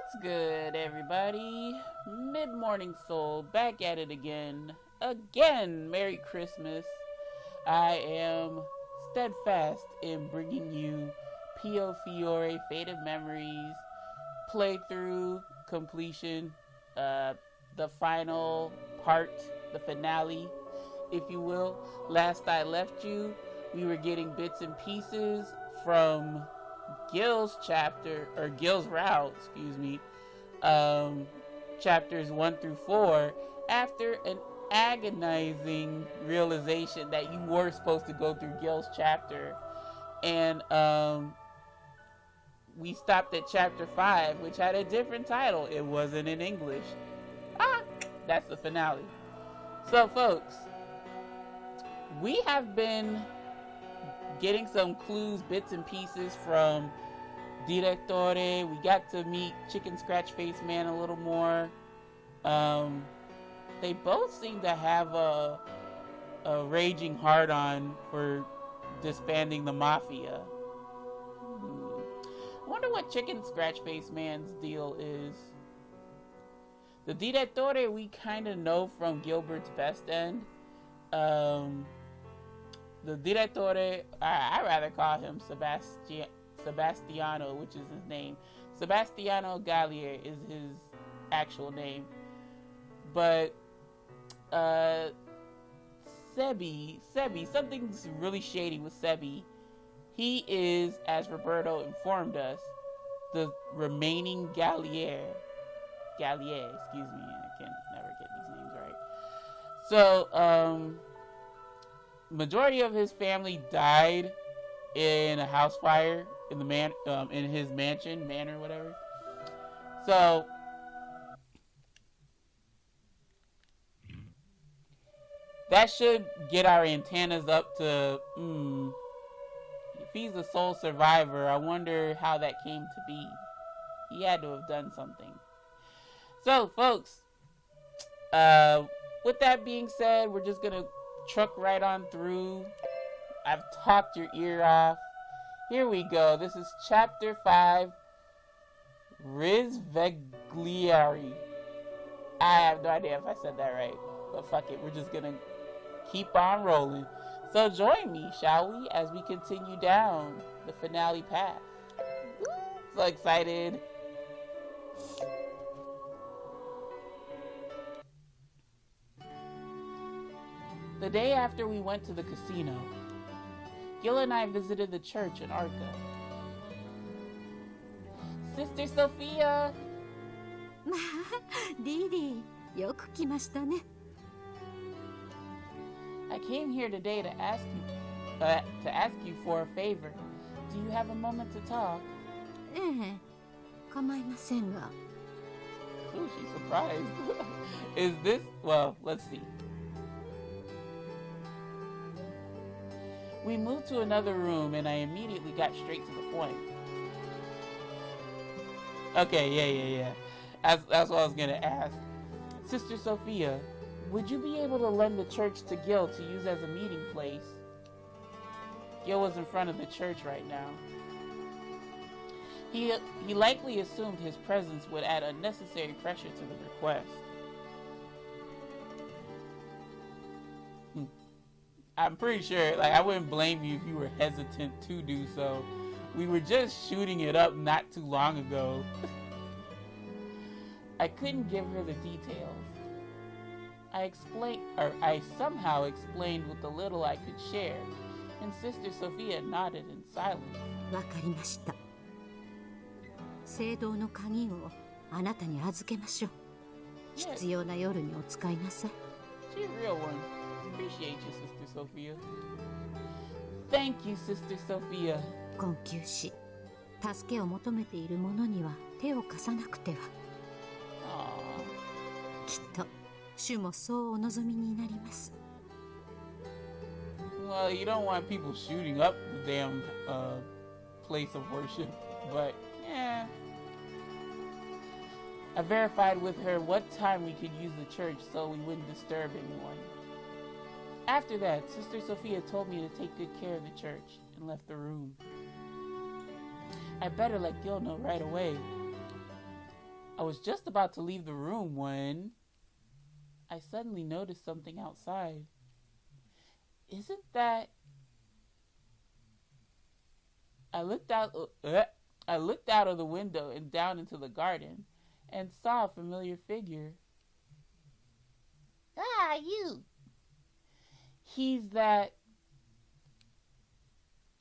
What's good, everybody? MidMorningSol back at it again. Merry Christmas. I am steadfast in bringing you Piofiore Fate of Memories playthrough completion, the final part, the finale, if you will. Last I left you, we were getting bits and pieces from Gil's route, chapters 1 through 4, after an agonizing realization that you were supposed to go through Gil's chapter. And we stopped at chapter 5, which had a different title. It wasn't in English. That's the finale. So, folks, we have been getting some clues, bits and pieces from Direttore. We got to meet Chicken Scratch Face Man a little more. They both seem to have a raging hard-on for disbanding the mafia. I wonder what Chicken Scratch Face Man's deal is. The Direttore we kind of know from Gilbert's Best End. The Direttore, I rather call him Sebastiano, which is his name. Sebastiano Gallier is his actual name. But Sebi, something's really shady with Sebi. He is, as Roberto informed us, the remaining Gallier, excuse me, I can never get these names right. So, majority of his family died in a house fire in the in his manor, whatever. So that should get our antennas up to, if he's the sole survivor, I wonder how that came to be. He had to have done something. So, folks, with that being said, we're just gonna truck right on through. I've talked your ear off. Here we go. This is chapter 5, Risvegliari. I have no idea if I said that right, but fuck it. We're just gonna keep on rolling. So join me, shall we, as we continue down the finale path. So excited. The day after we went to the casino, Gil and I visited the church in Arca. Sister Sophia! Didi, よく来ましたね. I came here today to ask you for a favor. Do you have a moment to talk? ええ、構いませんが. Ooh, she's surprised. Is this... Well, let's see. We moved to another room, and I immediately got straight to the point. Okay, yeah. That's what I was gonna ask. Sister Sophia, would you be able to lend the church to Gil to use as a meeting place? Gil was in front of the church right now. He likely assumed his presence would add unnecessary pressure to the request. I'm pretty sure, I wouldn't blame you if you were hesitant to do so. We were just shooting it up not too long ago. I couldn't give her the details. I somehow explained with the little I could share, and Sister Sophia nodded in silence. わかりました. 聖堂の鍵をあなたに預けましょう. 必要な夜にお使いなさい. She's a real one. Appreciate you, Sister Sophia. Thank you, Sister Sophia. 困窮し、助けを求めている者には手を貸さなくては. きっと主もそうお望みになります. Well, you don't want people shooting up the damn place of worship, but yeah. I verified with her what time we could use the church so we wouldn't disturb anyone. After that, Sister Sophia told me to take good care of the church and left the room. I better let Gil know right away. I was just about to leave the room when I suddenly noticed something outside. Isn't that... I looked out of the window and down into the garden and saw a familiar figure. Ah, you! He's that...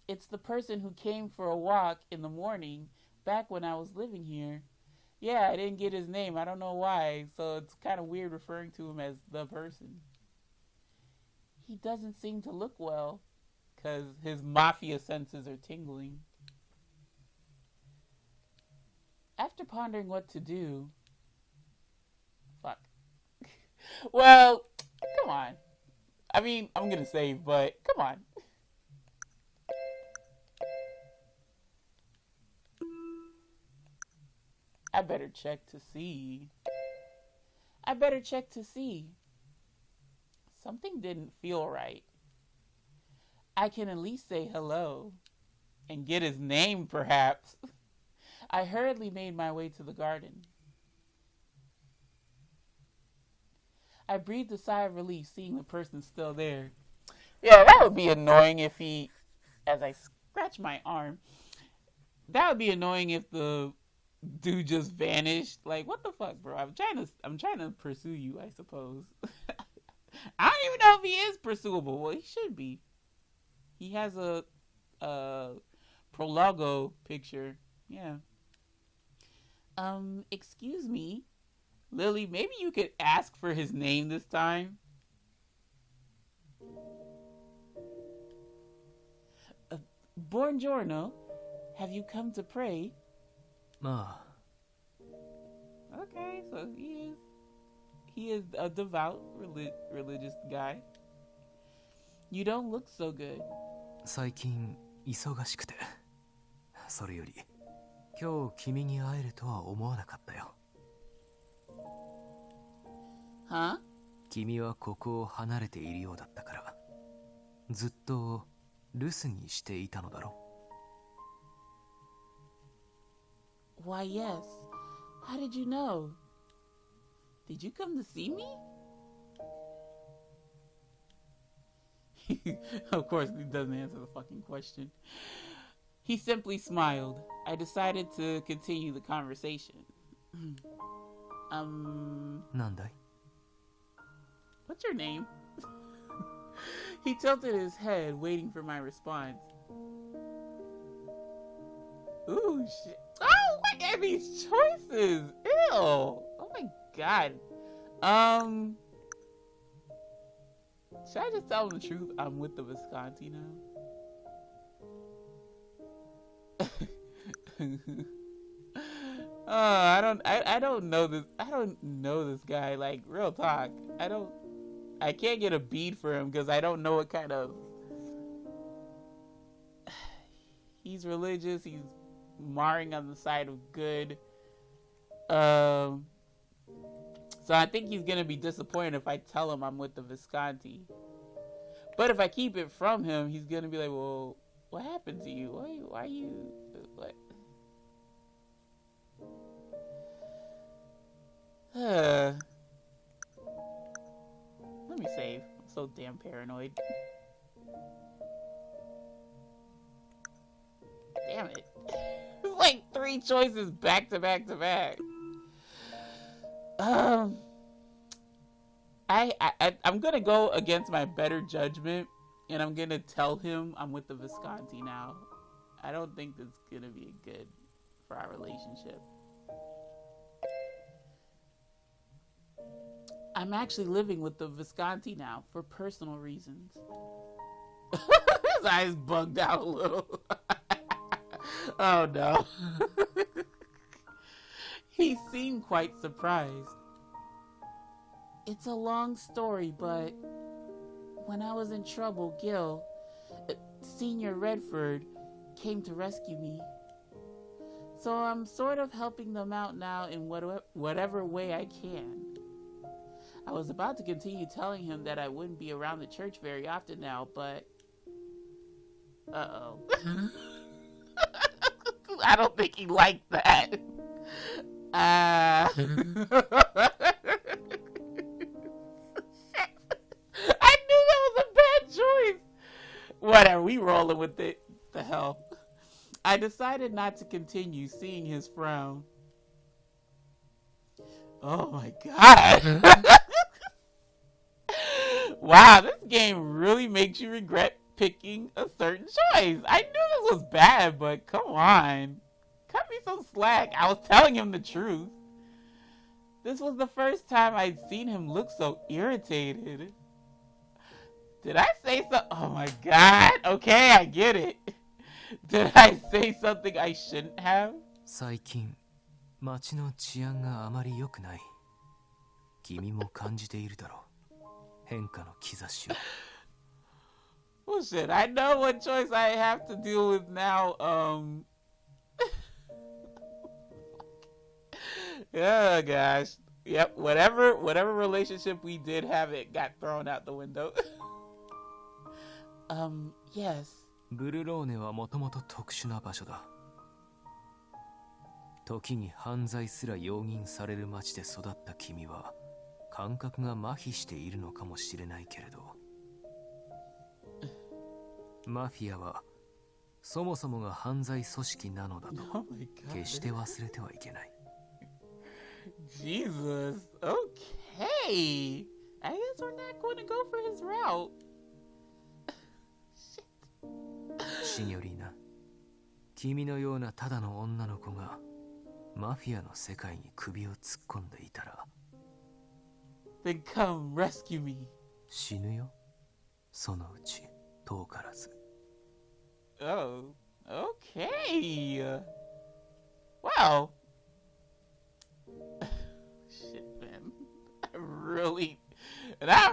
It's the person who came for a walk in the morning back when I was living here. Yeah, I didn't get his name. I don't know why, so it's kind of weird referring to him as the person. He doesn't seem to look well, because his mafia senses are tingling. After pondering what to do... Fuck. Well, come on. I mean, I'm gonna save, but come on. I better check to see. Something didn't feel right. I can at least say hello and get his name, perhaps. I hurriedly made my way to the garden. I breathed a sigh of relief seeing the person still there. Yeah, that would be annoying if he, as I scratch my arm, that would be annoying if the dude just vanished. Like, what the fuck, bro? I'm trying to pursue you, I suppose. I don't even know if he is pursuable. Well, he should be. He has a Prologo picture. Yeah. Excuse me, Lily, maybe you could ask for his name this time. Buongiorno. Have you come to pray? Okay, so he is a devout religious guy. You don't look so good. 最近忙しくて、それより今日君に会えるとは思わなかったよ。Huh? 君はここを離れているようだったから、ずっと留守にしていたのだろう。 Why, yes. How did you know? Did you come to see me? Of course, he doesn't answer the fucking question. He simply smiled. I decided to continue the conversation. なんだい? What's your name? He tilted his head, waiting for my response. Ooh, shit. Oh, look at these choices. Ew. Oh my god. Should I just tell him the truth? I'm with the Visconti now. I don't know this. I don't know this guy. Like, real talk. I can't get a bead for him because I don't know what kind of. He's religious. He's marring on the side of good. So I think he's gonna be disappointed if I tell him I'm with the Visconti. But if I keep it from him, he's gonna be like, "Well, what happened to you? Why you what?" Let me save. I'm so damn paranoid. Damn it. It's like 3 choices back to back to back. I'm gonna go against my better judgment, and I'm gonna tell him I'm with the Visconti now. I don't think that's gonna be good for our relationship. I'm actually living with the Visconti now for personal reasons. His eyes bugged out a little. Oh no. He seemed quite surprised. It's a long story, but when I was in trouble, Gil, Senior Redford, came to rescue me. So I'm sort of helping them out now in whatever way I can. I was about to continue telling him that I wouldn't be around the church very often now, but... Uh-oh. I don't think he liked that. I knew that was a bad choice. Whatever, we rolling with it. The hell. I decided not to continue, seeing his frown. Oh my god. Wow, this game really makes you regret picking a certain choice. I knew this was bad, but come on. Cut me some slack. I was telling him the truth. This was the first time I'd seen him look so irritated. Did I say so? Oh my god. Okay, I get it. Did I say something I shouldn't have? 最近、街の治安があまり良くない。君も感じているだろう。変化の兆しを。Well, shit, I know what choice I have to deal with now. Oh gosh. Yep, whatever relationship we did have, it got thrown out the window. Yes. ブルローネはもともと特殊な場所だ。時に犯罪すら容認される街で育った君は感覚が麻痺しているのかもしれないけれど、マフィアはそもそもが犯罪組織なのだと決して忘れてはいけない。Jesus. Okay. I guess we're not going to go for his route. シニョリーナ、君のようなただの女の子がマフィアの世界に首を突っ込んでいたら Then come rescue me. 死ぬよ、そのうち遠からず。Oh, okay. Wow. Shit, man. I'm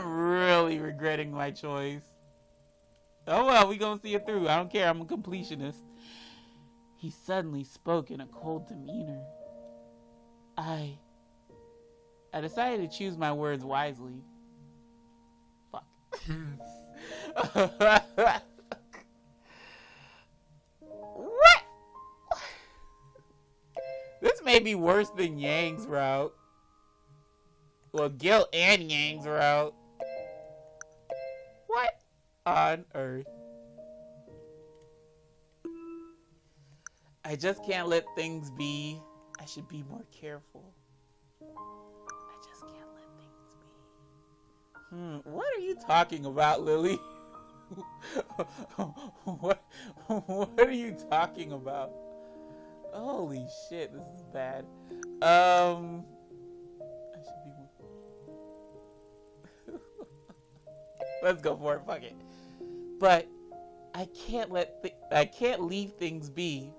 really regretting my choice. Oh well, we gonna see it through. I don't care, I'm a completionist. He suddenly spoke in a cold demeanor. I decided to choose my words wisely. Fuck. What? This may be worse than Yang's route. Well, Gil and Yang's route. What on earth? I just can't let things be. I should be more careful. I just can't let things be. What are you talking about, Lily? What are you talking about? Holy shit, this is bad. I should be more. Let's go for it, fuck it. But I can't leave things be.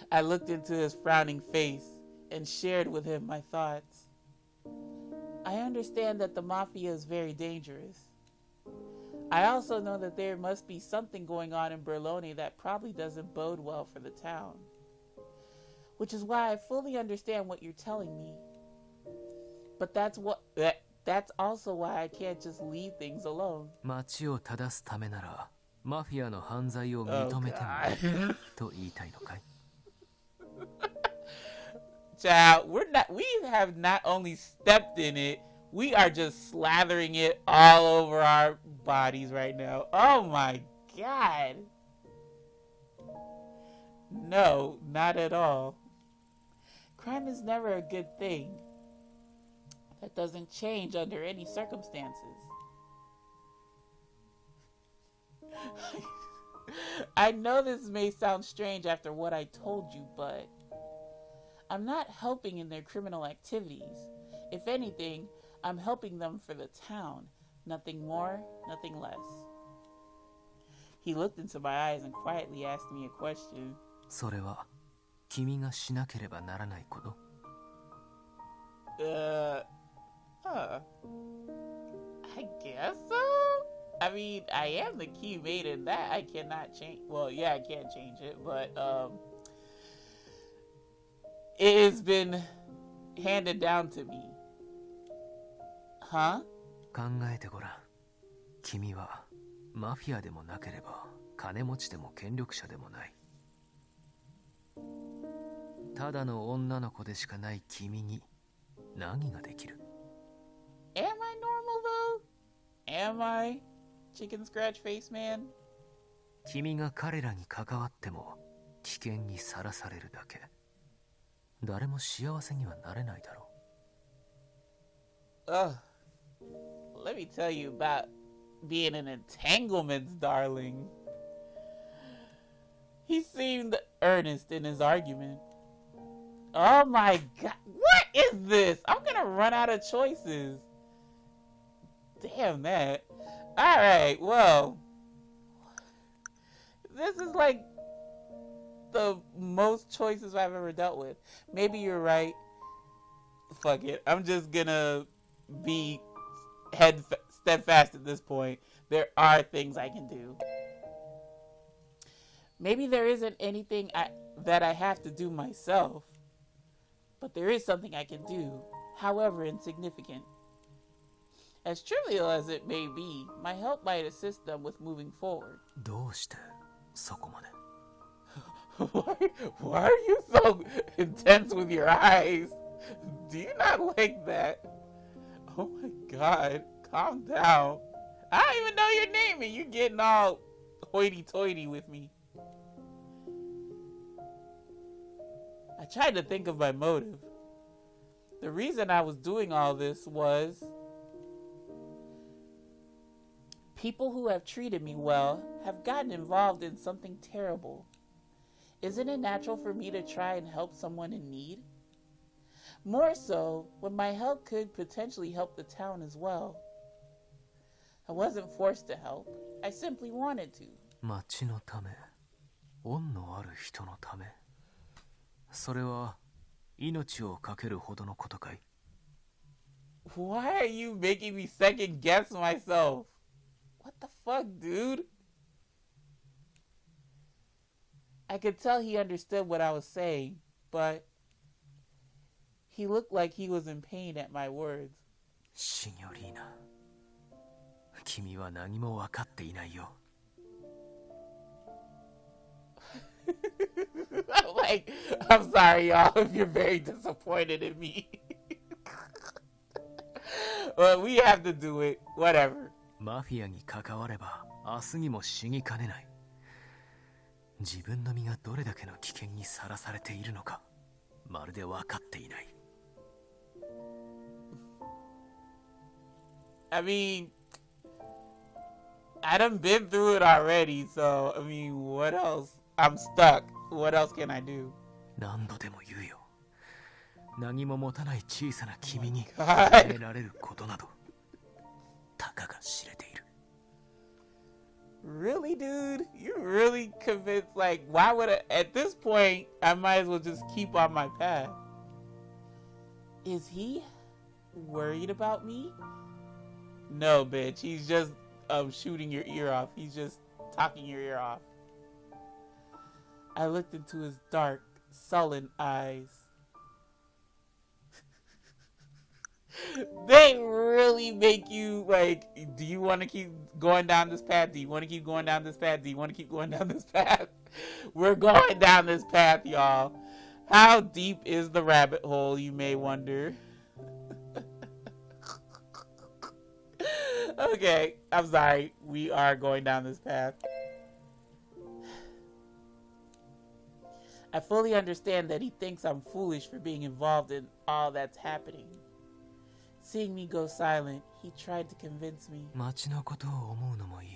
I looked into his frowning face and shared with him my thoughts. I understand that the mafia is very dangerous. I also know that there must be something going on in Berlone that probably doesn't bode well for the town. Which is why I fully understand what you're telling me. But that's also why I can't just leave things alone. 街を正すためならマフィアの犯罪を認めてもと言いたいのかい? Ciao, we have not only stepped in it, we are just slathering it all over our bodies right now. Oh my god. No, not at all. Crime is never a good thing. That doesn't change under any circumstances. I know this may sound strange after what I told you, but I'm not helping in their criminal activities. If anything, I'm helping them for the town. Nothing more, nothing less. He looked into my eyes and quietly asked me a question. それは君がしなければならないこと? I guess so? I mean, I am the key maiden. That I cannot change. Well, yeah, I can't change it, but it has been handed down to me. Huh? 考えてごらん。君はマフィアでもなければ金持ちでも権力者でもない。ただの女の子でしかない君に何ができる？ Am I normal though? Am I chicken scratch face man? 君が彼らに関わっても危険にさらされるだけ。誰も幸せにはなれないだろう。Ugh. Let me tell you about being in entanglements, darling. He seemed earnest in his argument. Oh my god. What is this? I'm gonna run out of choices. Damn that. Alright, well. This is like the most choices I've ever dealt with. Maybe you're right. Fuck it. I'm just gonna be steadfast at this point. There are things I can do. Maybe there isn't anything that I have to do myself, but there is something I can do, however insignificant. As trivial as it may be, my help might assist them with moving forward. どうしてそこまで？ Why are you so intense with your eyes? Do you not like that? Oh my god, calm down. I don't even know your name and you're getting all hoity-toity with me. I tried to think of my motive. The reason I was doing all this was people who have treated me well have gotten involved in something terrible. Isn't it natural for me to try and help someone in need? More so, when my help could potentially help the town as well. I wasn't forced to help. I simply wanted to. 町のため、恩のある人のため。それは命を懸けるほどのことかい？ Why are you making me second guess myself? What the fuck, dude? I could tell he understood what I was saying, but he looked like he was in pain at my words. シニョリーナ、君は何も分かっていないよ。I'm sorry, y'all, if you're very disappointed in me. Well, we have to do it. Whatever. マフィアに関われば明日にも死にかねない。自分の身がどれだけの危険にさらされているのか、まるで分かっていない。I mean, I done been through it already, so, I mean, what else? I'm stuck. What else can I do? 何度でも言うよ。何も持たない小さな君にGod. 与えられることなど、たかが知れている。Really, dude? You really convinced, like, why would I, at this point, I might as well just keep on my path. Is he worried about me? No, bitch. He's just shooting your ear off. He's just talking your ear off. I looked into his dark, sullen eyes. They really make you, like, do you want to keep going down this path? Do you want to keep going down this path? Do you want to keep going down this path? We're going down this path, y'all. How deep is the rabbit hole, you may wonder? Okay, I'm sorry. We are going down this path. I fully understand that he thinks I'm foolish for being involved in all that's happening. Seeing me go silent, he tried to convince me. 町のことを思うのもいい。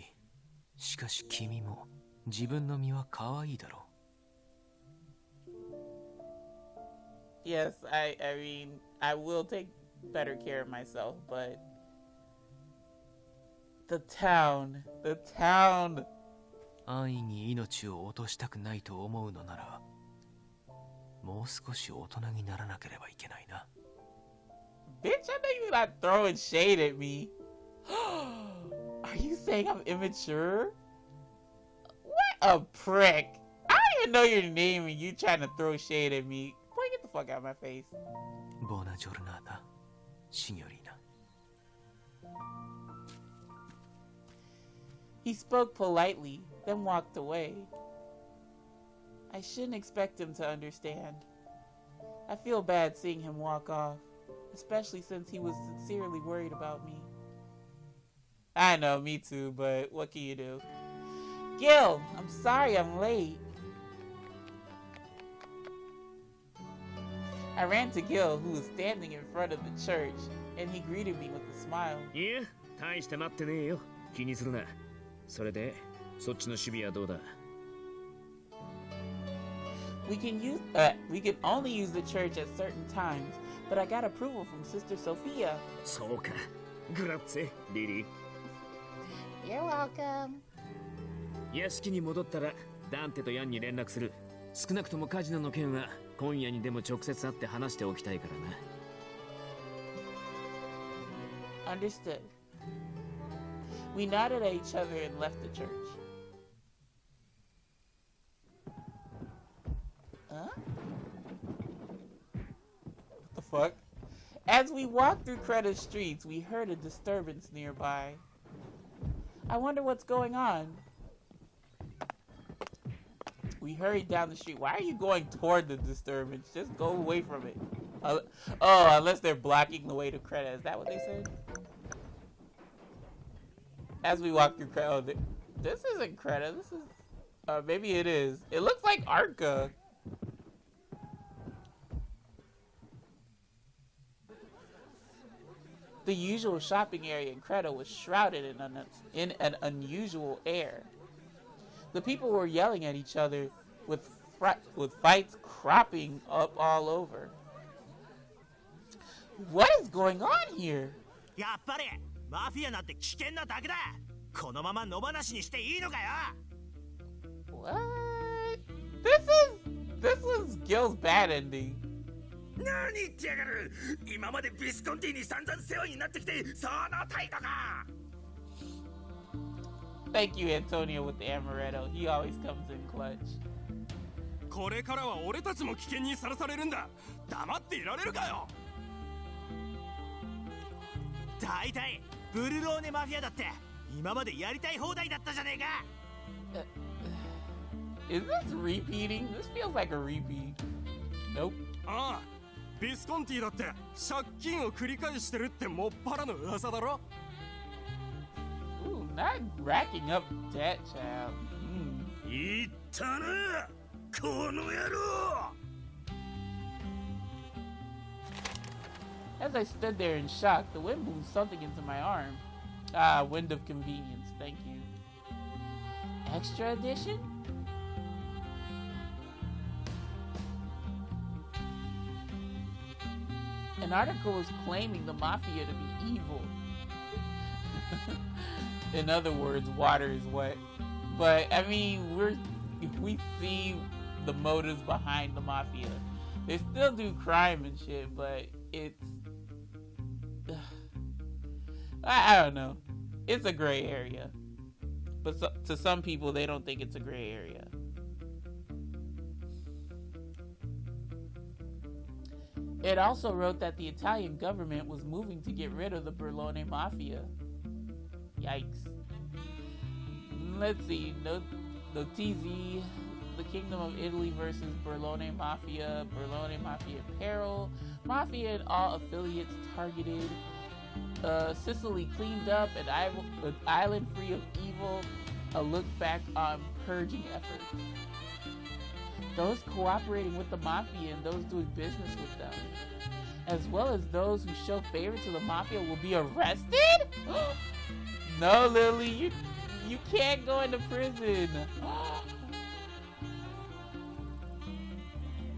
しかし君も自分の身は可愛いだろう。Yes, I mean, I will take better care of myself, but the town. 安易に命を落としたくないと思うのなら、もう少し大人にならなければいけないな。Bitch, I know you're not throwing shade at me. Are you saying I'm immature? What a prick. I don't even know your name and you trying to throw shade at me. Boy, get the fuck out of my face. Buona giornata, signorina. He spoke politely, then walked away. I shouldn't expect him to understand. I feel bad seeing him walk off, especially since he was sincerely worried about me. I know, me too, but what can you do? Gil, I'm sorry I'm late. I ran to Gil, who was standing in front of the church, and he greeted me with a smile. Yeah, 大して待ってねえよ。気にするな。それで、そっちの守備はどうだ? We can only use the church at certain times, but I got approval from Sister Sophia. そうか。グラッツェ、リリー。You're welcome. 屋敷に戻ったら、ダンテとヤンに連絡する。少なくともカジノの件は、今夜にでも直接会って話しておきたいからな。Understood. We nodded at each other and left the church. Huh? What the fuck? As we walked through Creta's streets, we heard a disturbance nearby. I wonder what's going on. We hurried down the street. Why are you going toward the disturbance? Just go away from it. Oh, unless they're blocking the way to Creta. Is that what they said? As we walk through Creta, oh, this isn't Creta. This is, maybe it is. It looks like Arca. The usual shopping area in Creta was shrouded in an unusual air. The people were yelling at each other with fights cropping up all over. What is going on here? やっぱりマフィアなんて危険なだけだ。このまま野放しにしていいのかよ。 What? This was Gil's bad ending. 何言ってやがる。今までビスコンティに散々世話になってきて、その態度か。 Thank you, Antonio, with the amaretto. He always comes in clutch. これからは俺たちも危険にさらされるんだ。黙っていられるかよ。だいたいブルローネマフィアだって今までやりたい放題だったじゃねえか。Is this repeating? This feels like a repeat. Nope. ああ、ビスコンティだって借金を繰り返してるってもっぱらの噂だろ。 Ooh, not racking up debt, child. 言ったな、この野郎。 As I stood there in shock, the wind blew something into my arm. Ah, wind of convenience, thank you. Extra edition? An article was claiming the mafia to be evil. In other words, water is wet. But I mean, we see the motives behind the mafia. They still do crime and shit, but it's I don't know. It's a gray area. But to some people, they don't think it's a gray area. It also wrote that the Italian government was moving to get rid of the Berlone Mafia. Yikes. Let's see. Notizi, the Kingdom of Italy versus Berlone Mafia, Berlone Mafia Peril, Mafia and all affiliates targeted, Sicily cleaned up, an island free of evil, a look back on purging efforts. Those cooperating with the Mafia and those doing business with them, as well as those who show favor to the Mafia, will be arrested? No, Lily, you can't go into prison.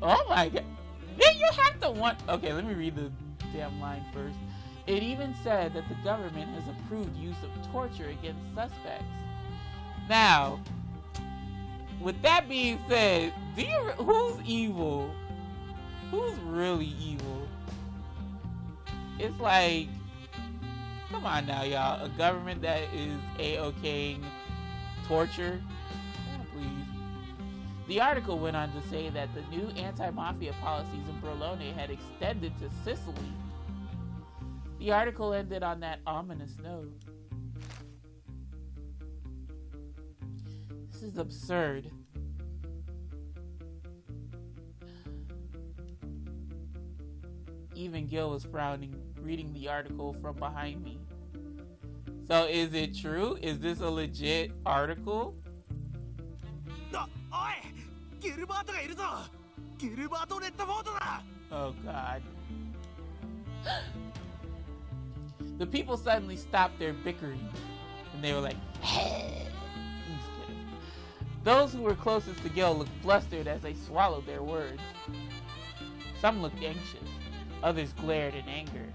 Oh my god. Then you have to want... Okay, let me read the damn line first. It even said that the government has approved use of torture against suspects. Now, with that being said, who's evil? Who's really evil? It's like, come on now, y'all. A government that is A-okaying torture? Oh, please. The article went on to say that the new anti-mafia policies in Berlone had extended to Sicily. The article ended on that ominous note. This is absurd. Even Gil was frowning, reading the article from behind me. So is it true? Is this a legit article? おいギルバートがいるぞギルバート・レッドフォードだ Oh God. The people suddenly stopped their bickering and they were like, hey. I'm just kidding. Those who were closest to Gil looked flustered as they swallowed their words. Some looked anxious, others glared in anger.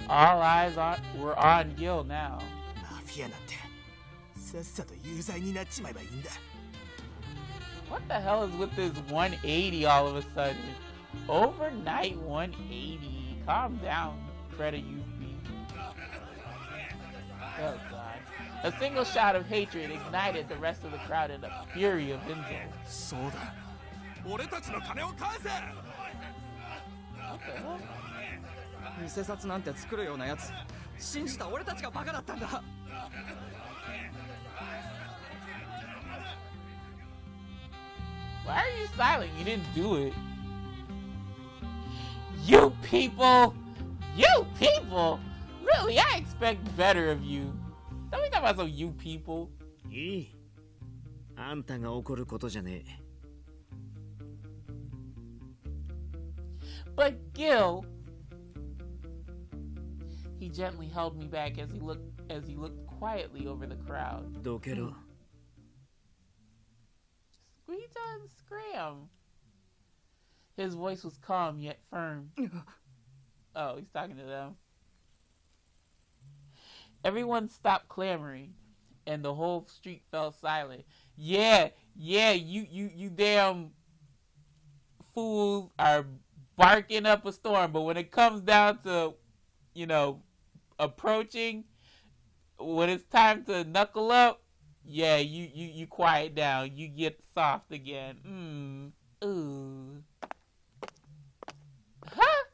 All eyes were on Gil now. マフィアなんてさっさと有罪になっちまえばいいんだ What the hell is with this 180 all of a sudden? Overnight 180. Calm down, Greta Youthby. Oh God. A single shot of hatred ignited the rest of the crowd in a fury of insult. そうだ俺たちの金を返せ What the hell? 偽札なんて作るようなやつ信じた俺たちがバカだったんだ Why are you silent? You didn't do it. You people! You people! Really, I expect better of you. Don't be talking about some you people. いいあんたが怒ることじゃねえ But Gil, he gently held me back as he looked quietly over the crowd. どけろ Squeeze on scram. His voice was calm yet firm. Oh, he's talking to them. Everyone stopped clamoring, and the whole street fell silent. Yeah, you damn fools are barking up a storm, but when it comes down to, approaching, when it's time to knuckle up, yeah, you quiet down. You get soft again. Ooh. Huh?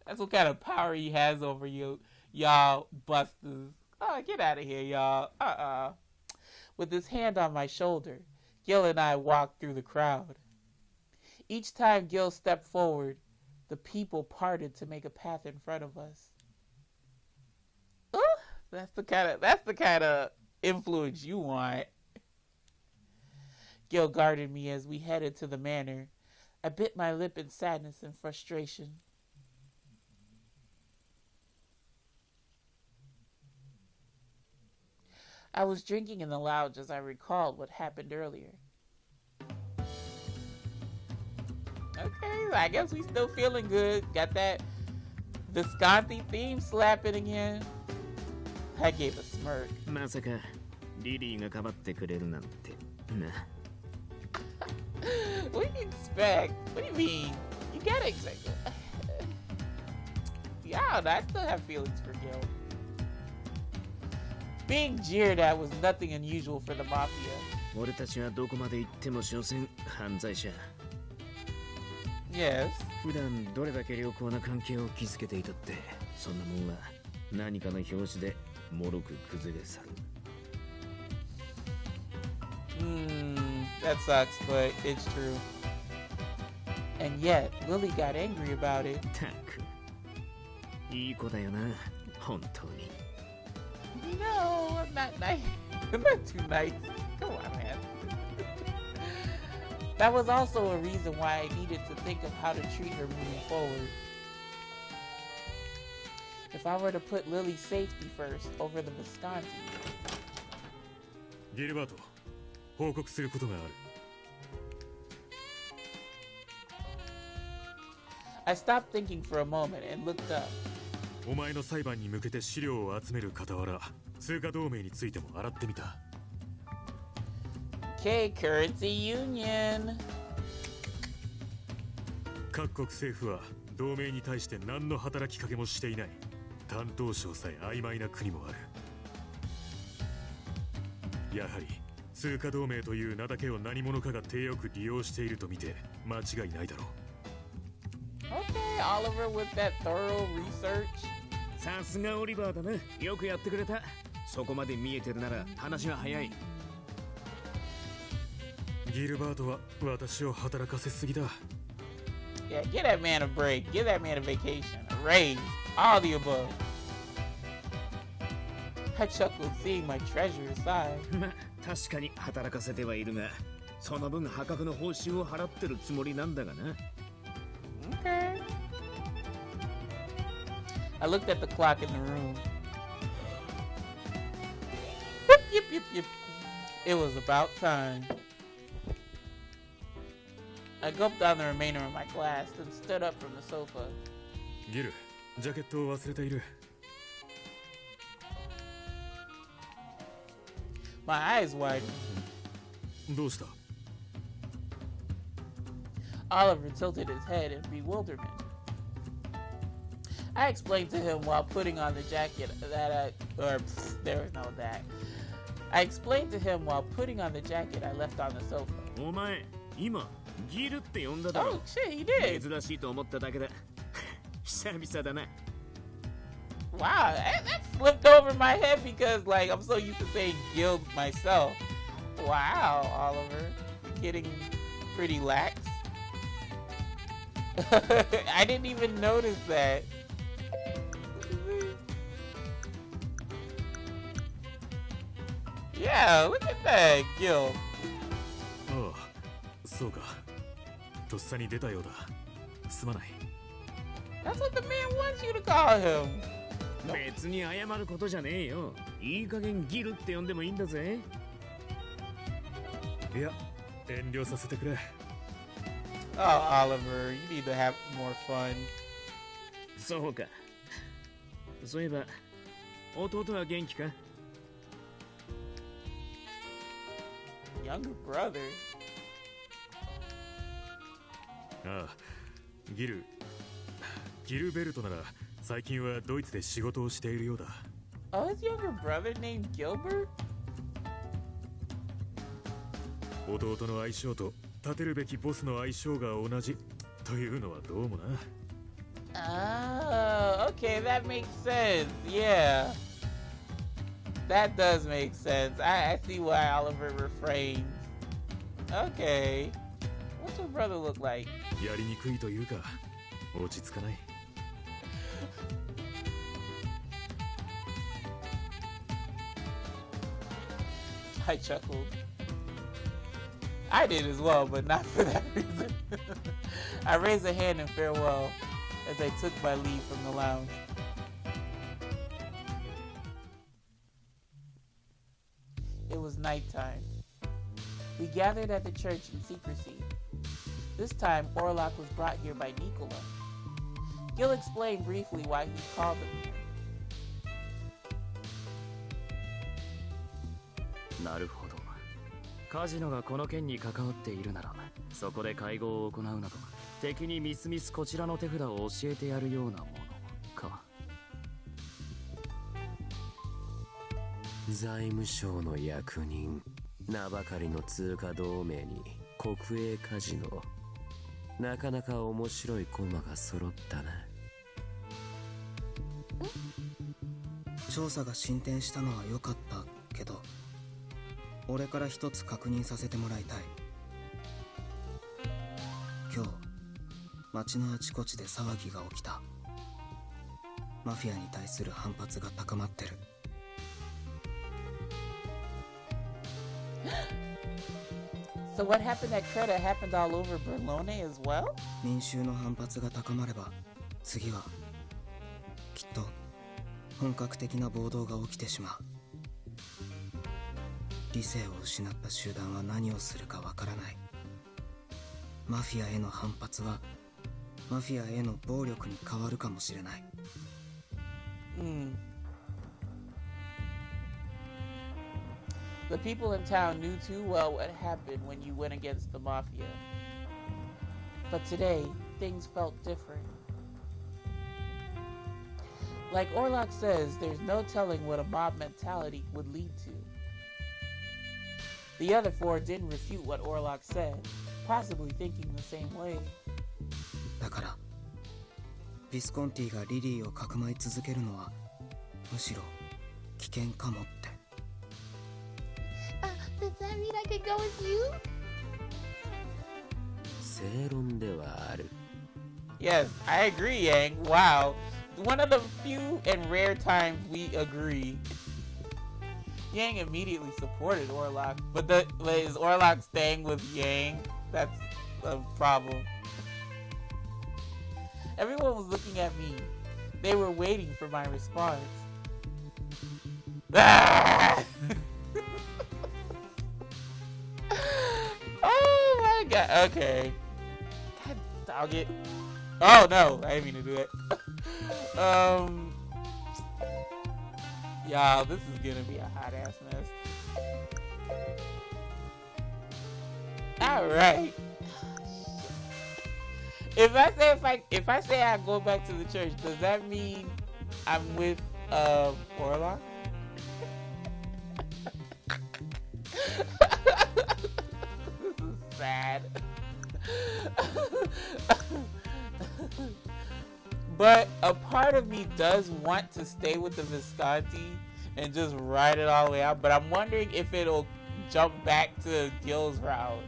That's what kind of power he has over you, y'all busters. Oh, get out of here, y'all. With his hand on my shoulder, Gil and I walked through the crowd. Each time Gil stepped forward, the people parted to make a path in front of us. Ooh, that's the kind of influence you want. Gil guarded me as we headed to the manor. I bit my lip in sadness and frustration. I was drinking in the lounge as I recalled what happened earlier. Okay, I guess we still feeling good. Got that Visconti theme slapping again. I gave a smirk. まさかリリーがかばってくれるなんてな What do you expect? What do you mean? You gotta expect it. Yeah, I still have feelings for Gil. Being jeered at was nothing unusual for the mafia. 俺たちはどこまで行っても所詮犯罪者 Yes. 普段どれだけ良好な関係を築けていたってそんなもんは何かの拍子でもろく崩れ去る That sucks, but it's true. And yet, Lily got angry about it. たくいい子だよな本当に No, I'm not nice. I'm not too nice. Come on, man. That was also a reason why I needed to think of how to treat her moving forward. If I were to put Lily's safety first over the Visconti. ギルバート、報告することがある。I stopped thinking for a moment and looked up. お前の裁判に向けて資料を集める傍ら、通貨同盟についても洗ってみた。Okay, currency union. 各国政府は同盟に対して何の働きかけもしていない。担当省さえ曖昧な国もある。やはり通貨同盟という名だけを何者かが手よく利用していると見て間違いないだろう。Okay, Oliver with that thorough research. さすがオリバーだなよくやってくれたそこまで見えてるなら話は早いギルバートは私を働かせすぎだ。Yeah, give that man a break. Give that man a vacation. A raised. All the above. I chuckled, seeing my treasure aside. ま、確かに働かせてはいるが、その分破格の報酬を払ってるつもりなんだがな。Okay. I looked at the clock in the room. Yip, yip, yip. It was about time. I gulped down the remainder of my glass, then stood up from the sofa. ギル、ジャケットを忘れている。My eyes widened. どうした？ Oliver tilted his head in bewilderment. I explained to him while putting on the jacket that there was no that. I explained to him while putting on the jacket I left on the sofa. お前、今ギルって呼んだだろ。 Oh shit, he did. 珍しいと思っただけだ。久々だな。 Wow, that slipped over my head because like I'm so used to saying guild myself. Wow, Oliver, you're getting pretty lax. I didn't even notice that. Yeah, look at that, guild. ああ、そうか。とっさに出たようだ。すまない。 That's what the man wants you to call him. 別に謝ることじゃねえよ。いい加減ギルって呼んでもいいんだぜ。いや、遠慮させてくれ。Oh, Oliver, you need to have more fun. そうか。そういえば、弟は元気か？ Younger brother. ああ、ギルベルトなら最近はドイツで仕事をしているようだ。 Oh, his younger brother named Gilbert? 弟の相性と立てるべきボスの相性が同じというのはどうもな。 Oh, okay, that makes sense. Yeah. That does make sense. I see why Oliver refrains. Okay. What's your brother look like? やりにくいというか、落ち着かない。 I chuckled. I did as well, but not for that reason. I raised a hand in farewell as I took my leave from the lounge. It was nighttime. We gathered at the church in secrecy. This time, Orlok was brought here by Nicola. Gil explained briefly why he called him here. なるほど。カジノがこの件に関わっているなら、そこで会合を行うなど、敵にみすみすこちらの手札を教えてやるようなものか。財務省の役人、名ばかりの通貨同盟に国営カジノ。なかなか面白い駒が揃ったな。調査が進展したのは良かったけど、俺から一つ確認させてもらいたい。今日街のあちこちで騒ぎが起きた。マフィアに対する反発が高まってる。So what happened at Creta happened all over Berlone as well? 民衆の反発が高まれば、次はきっと本格的な暴動が起きてしまう。理性を失った集団は何をするかわからない。マフィアへの反発はマフィアへの暴力に変わるかもしれない。The people in town knew too well what happened when you went against the Mafia. But today, things felt different. Like Orlok says, there's no telling what a mob mentality would lead to. The other four didn't refute what Orlok said, possibly thinking the same way. だから、ビスコンティがリリーをかくまい続けるのは、むしろ危険かもって。Does that mean I could go with you? 正論ではある。 Yes, I agree, Yang. Wow. one of the few and rare times we agree. Yang immediately supported Orlok, but is Orlok staying with Yang? That's a problem. Everyone was looking at me. They were waiting for my response. Ah! Oh my god. Okay. God dog it. Oh no, I didn't mean to do it. Y'all, this is gonna be a hot ass mess. Alright. If I say I go back to the church, does that mean I'm with Orlok? This is sad. But a part of me does want to stay with the Visconti and just ride it all the way out. But I'm wondering if it'll jump back to Gil's route,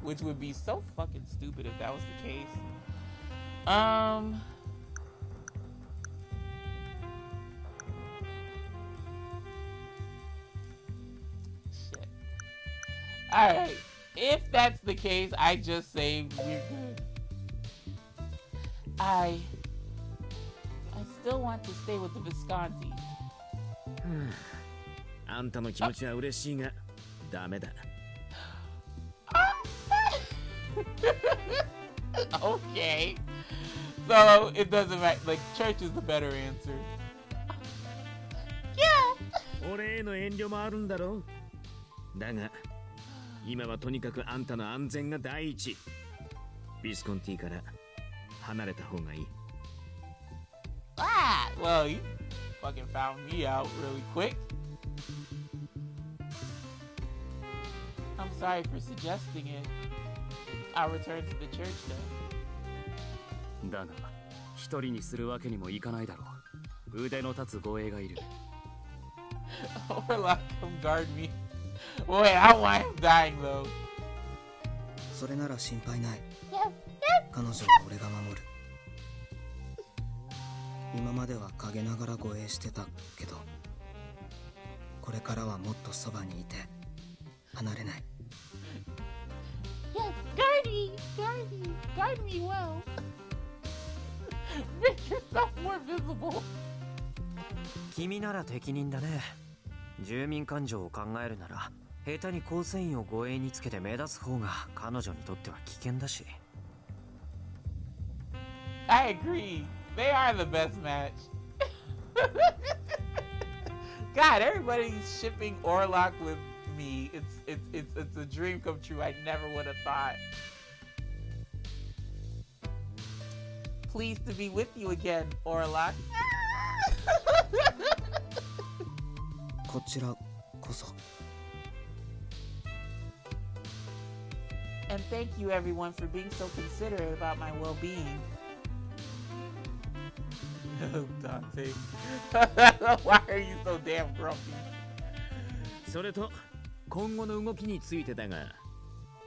which would be so fucking stupid if that was the case. Shit. Alright. If that's the case, I just say we're good. I still want to stay with the Visconti. あんたの気持ちは嬉しいが、ダメだ。Okay. So it doesn't matter. Like, church is the better answer. Yeah. 俺への遠慮もあるんだろう。だが、今はとにかくあんたの安全が第一。ビスコンティから離れた方がいい。Ah, well, you fucking found me out really quick. I'm sorry for suggesting it. I'll return to the church then. だが、一人にするわけにもいかないだろう。腕の立つ護衛がいる。Orlok, come guard me. Wait, I want him dying though. それなら心配ない。彼女は俺が守る。今までは陰ながら護衛してたけど、これからはもっとそばにいて離れない。Yes, guard me, guard me well. Make yourself more visible. 君なら適任だね。住民感情を考えるなら、下手に構成員を護衛につけて目立つ方が彼女にとっては危険だし。I agree. They are the best match. God, everybody's shipping Orlok with me. It's a dream come true. I never would have thought. Pleased to be with you again, Orlok. こちらこそ。And thank you everyone for being so considerate about my well-being. Dante. Why are you so damn grumpy? それと今後の動きについてだが、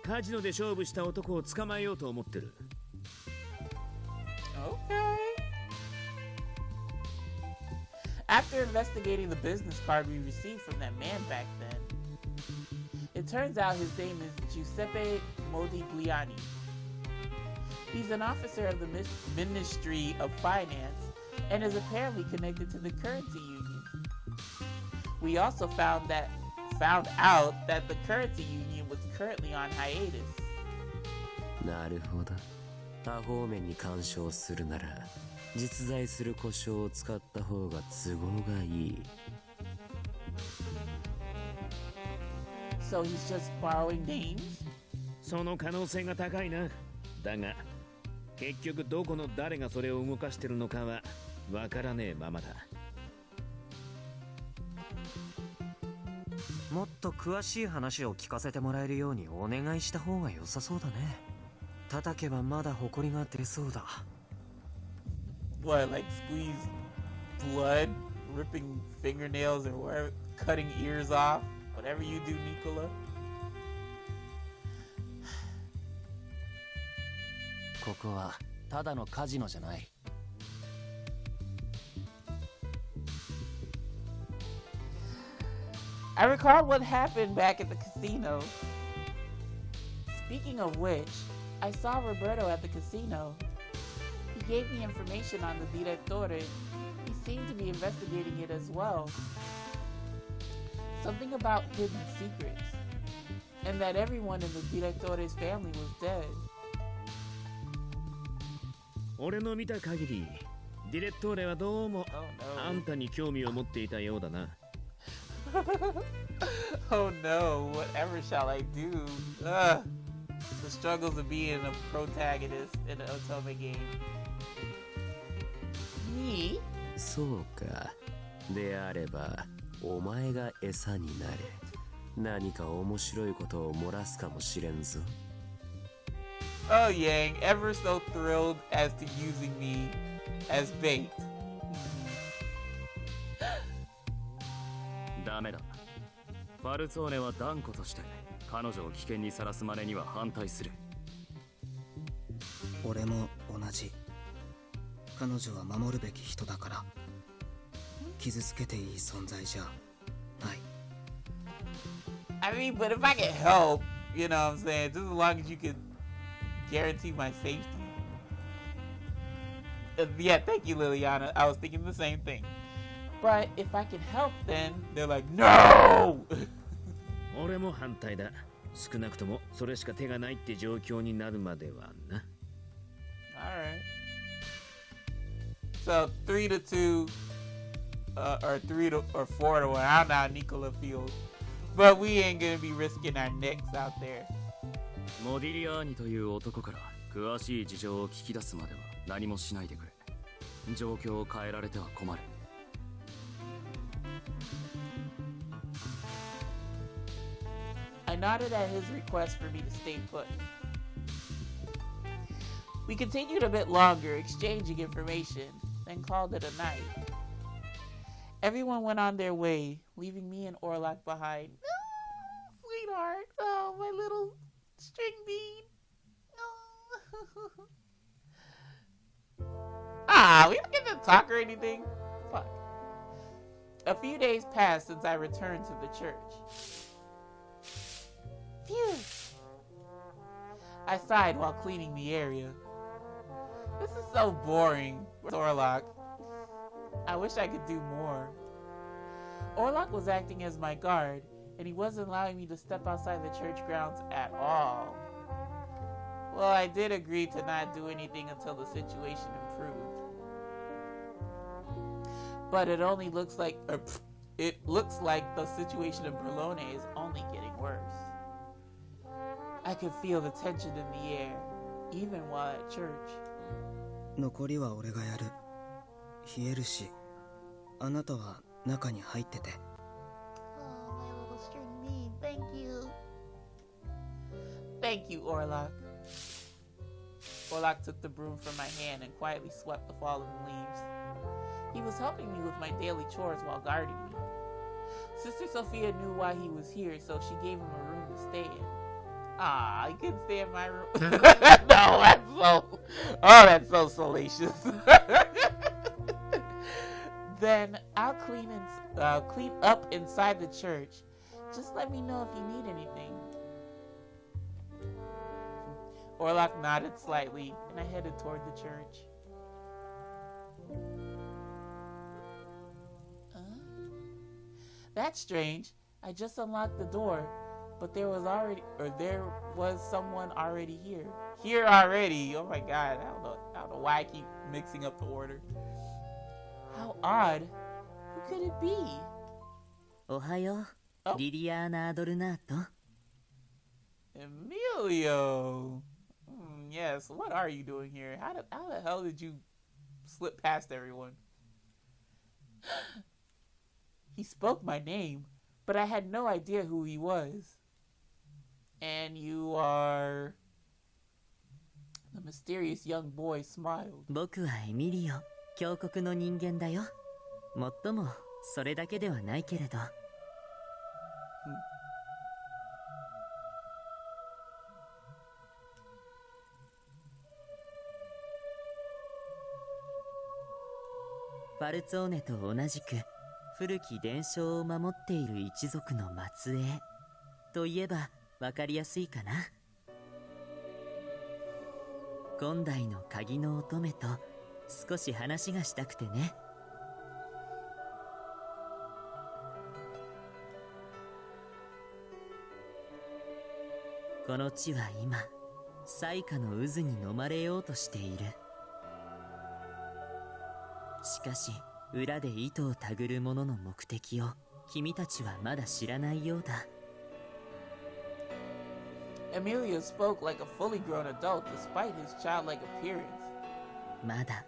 カジノで勝負した男を捕まえようと思ってる。Okay. After investigating the business card we received from that man back then, it turns out his name is Giuseppe Modigliani. He's an officer of the Ministry of Finance and is apparently connected to the currency union. We also found out that the currency union was currently on hiatus. なるほど。多方面に干渉するなら、実在する故障を使った方が都合がいい。So he's just borrowing names? その可能性が高いな。だが、結局どこの誰がそれを動かしてるのかはわからねえままだ。もっと詳しい話を聞かせてもらえるようにお願いした方が良さそうだね。叩けばまだ埃が出そうだ。What, like squeeze blood, ripping fingernails, or whatever, cutting ears off? Whatever you do, Nicola. ここはただのカジノじゃない。I recall what happened back at the casino. Speaking of which, I saw Roberto at the casino. He gave me information on the Direttore. He seemed to be investigating it as well. Something about hidden secrets. And that everyone in the Direttore's family was dead. 俺の見た限り、ディレットーレはどうも あんたに興味を持っていたようだな。Oh no, whatever shall I do? Ugh. The struggles of being a protagonist in an Otome game. Me? そうか。であれば、お前が餌になれ。何か面白いことを漏らすかもしれんぞ。Oh, Yang, ever so thrilled as to using me as bait. ダメだ。ファルツォーネは断固として彼女を危険にさらす真似には反対する。俺も同じ。彼女は守るべき人だから。傷つけていい存在じゃない。I mean, but if I can help, you know what I'm saying? Just as long as you can guarantee my safety. Yeah, thank you, Liliana. I was thinking the same thing. But if I can help, then they're like, no! 俺も反対だ。少なくともそれしか手がないって状況になるまではな。Alright. So 3-2, or 4-1. I don't know how Nicola feels. But we ain't gonna be risking our necks out there. モディリアーニという男から詳しい事情を聞き出すまでは何もしないでくれ。状況を変えられては困る。I nodded at his request for me to stay put. We continued a bit longer, exchanging information, then called it a night. Everyone went on their way, leaving me and Orlok behind. Oh, sweetheart. Oh, my little string bean. Oh. We don't get to talk or anything. Fuck. A few days passed since I returned to the church. Phew. I sighed while cleaning the area. This is so boring. Where's Orlok? I wish I could do more. Orlok was acting as my guard, and he wasn't allowing me to step outside the church grounds at all. Well, I did agree to not do anything until the situation improved. But it only looks like, the situation in Berlone is only getting worse. I could feel the tension in the air, even while at church. 残りは俺がやる。冷えるし、あなたは中に入ってて。Oh, my little string bean, thank you. Thank you, Orlok. Orlok took the broom from my hand and quietly swept the fallen leaves. He was helping me with my daily chores while guarding me. Sister Sophia knew why he was here, so she gave him a room to stay in. Ah, he couldn't stay in my room. No, that's so salacious. Then I'll clean up inside the church. Just let me know if you need anything. Orlok nodded slightly, and I headed toward the church. That's strange. I just unlocked the door, but there was someone already here. Here already. Oh my god, I don't know why I keep mixing up the order. How odd. Who could it be? Ohayo, Liliana Adornato. Emilio. Yes, what are you doing here? How the hell did you slip past everyone? He spoke my name, but I had no idea who he was. And you are... The mysterious young boy smiled. 僕はエミリオ、峡谷の人間だよ。もっともそれだけではないけれど。ファルツォーネと同じく古き伝承を守っている一族の末裔といえばわかりやすいかな。今代の鍵の乙女と少し話がしたくてね。この地は今災禍の渦に飲まれようとしている。しかし裏で糸をたぐる者の目的を君たちはまだ知らないようだ。Emilio spoke like a fully grown adult despite his childlike appearance. まだ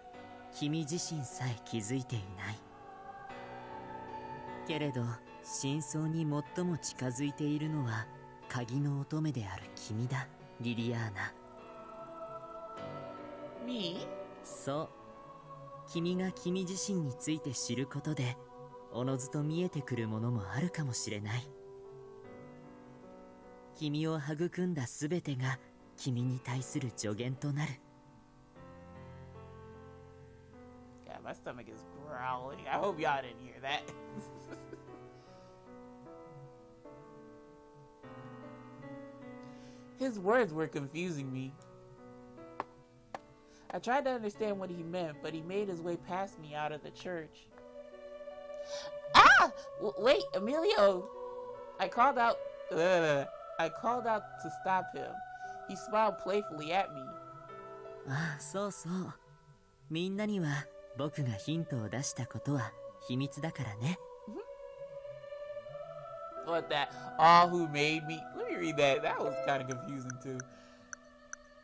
君自身さえ気づいていない。けれど真相に最も近づいているのは鍵の乙女である君だ、リリアーナ。Me? そう。君が君自身について知ることでおのずと見えてくるものもあるかもしれない。君を育んだすべてが君に対する助言となる。Yeah, my stomach is growling. I hope y'all didn't hear that. His words were confusing me. I tried to understand what he meant, but he made his way past me out of the church. Ah! Wait, Emilio! I called out to stop him. He smiled playfully at me. ああ、そうそう。みんなには僕がヒントを出したことは秘密だからね。What that? All who made me. Let me read that. That was kind of confusing too.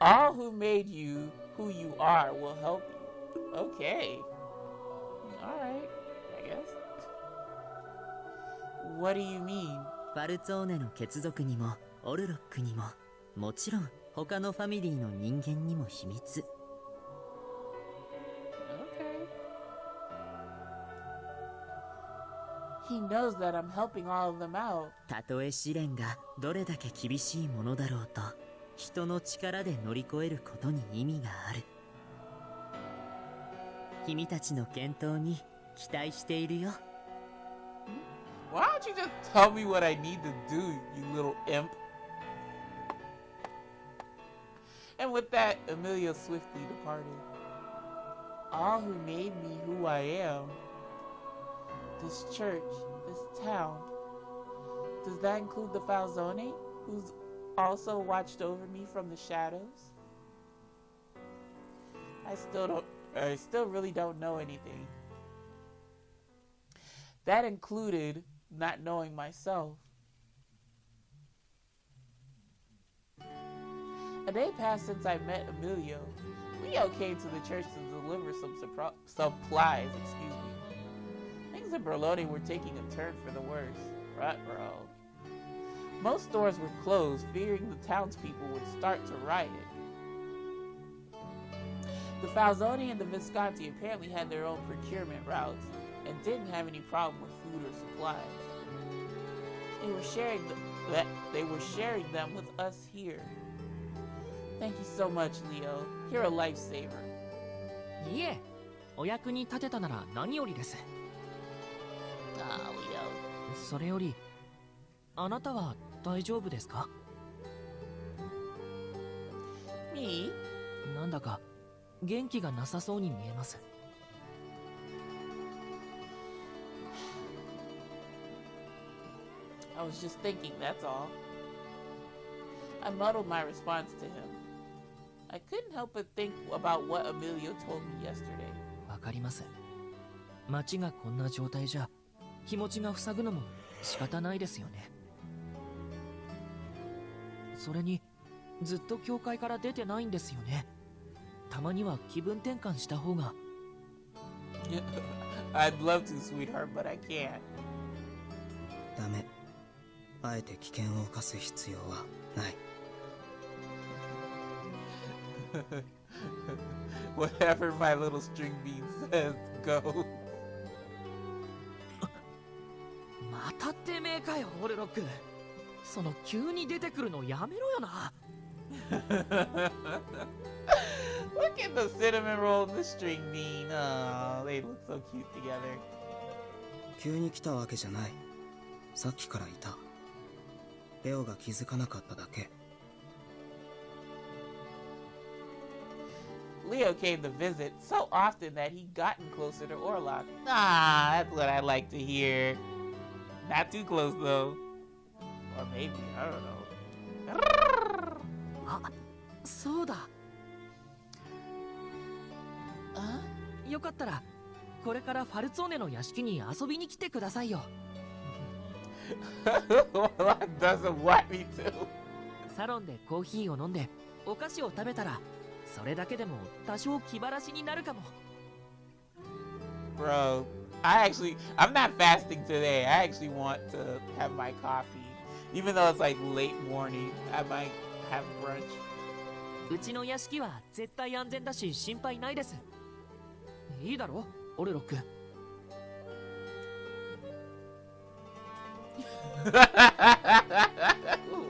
All who made you who you are will help you. Okay. Alright, I guess. What do you mean? ファルツォーネの血族にもオルロックにももちろん他のファミリーの人間にも秘密。Okay. He knows that I'm helping all of them out. たとえ試練がどれだけ厳しいものだろうと人の力で乗り越えることに意味がある。君たちの健闘に期待しているよ。Why don't you just tell me what I need to do, you little imp? And with that, Emilio swiftly departed. All who made me who I am. This church, this town. Does that include the Falzone, who's also watched over me from the shadows? I still really don't know anything. That included not knowing myself. A day passed since I met Emilio. Leo came to the church to deliver some supplies, Things in Berlone were taking a turn for the worse. Ruh-roh. Most stores were closed, fearing the townspeople would start to riot. The Falzone and the Visconti apparently had their own procurement routes and didn't have any problem with food or supplies. They were sharing them with us here. Thank you so much, Leo. You're a lifesaver. いえ、お役に立てたなら何よりです。Ah, Leo. それより、あなたは大丈夫ですか？ Me? なんだか元気がなさそうに見えます。I was just thinking, that's all. I muddled my response to him. I couldn't help but think about what Emilio told me yesterday. わかります。街がこんな状態じゃ気持ちが塞ぐのも仕方ないですよね。それにずっと教会から出てないんですよね。たまには気分転換した方が。I'd love to, sweetheart, but I can't. ダメ。あえて危険を冒す必要はない。Whatever my little string bean says, go. またてめえかよ、オルロック。その急に出てくるのやめろよな。Look at the cinnamon roll and the string bean. Oh, they look so cute together. 急に来たわけじゃない。さっきからいた。レオが気づかなかっただけ。Leo came to visit so often that he'd gotten closer to Orlok. Ah, that's what I like to hear. Not too close though. Or maybe, I don't know. あ、そうだ。よかったらこれからファルツォーネの屋敷に遊びに来てくださいよ。Orlok doesn't want me to. サロンでコーヒーを飲んでお菓子を食べたらそれだけでも多少気晴らしになるかも。Bro, I'm not fasting today. I actually want to have my coffee. Even though it's like late morning, I might have brunch. うちの屋敷は絶対安全だし心配ないです。いいだろ、オレロック。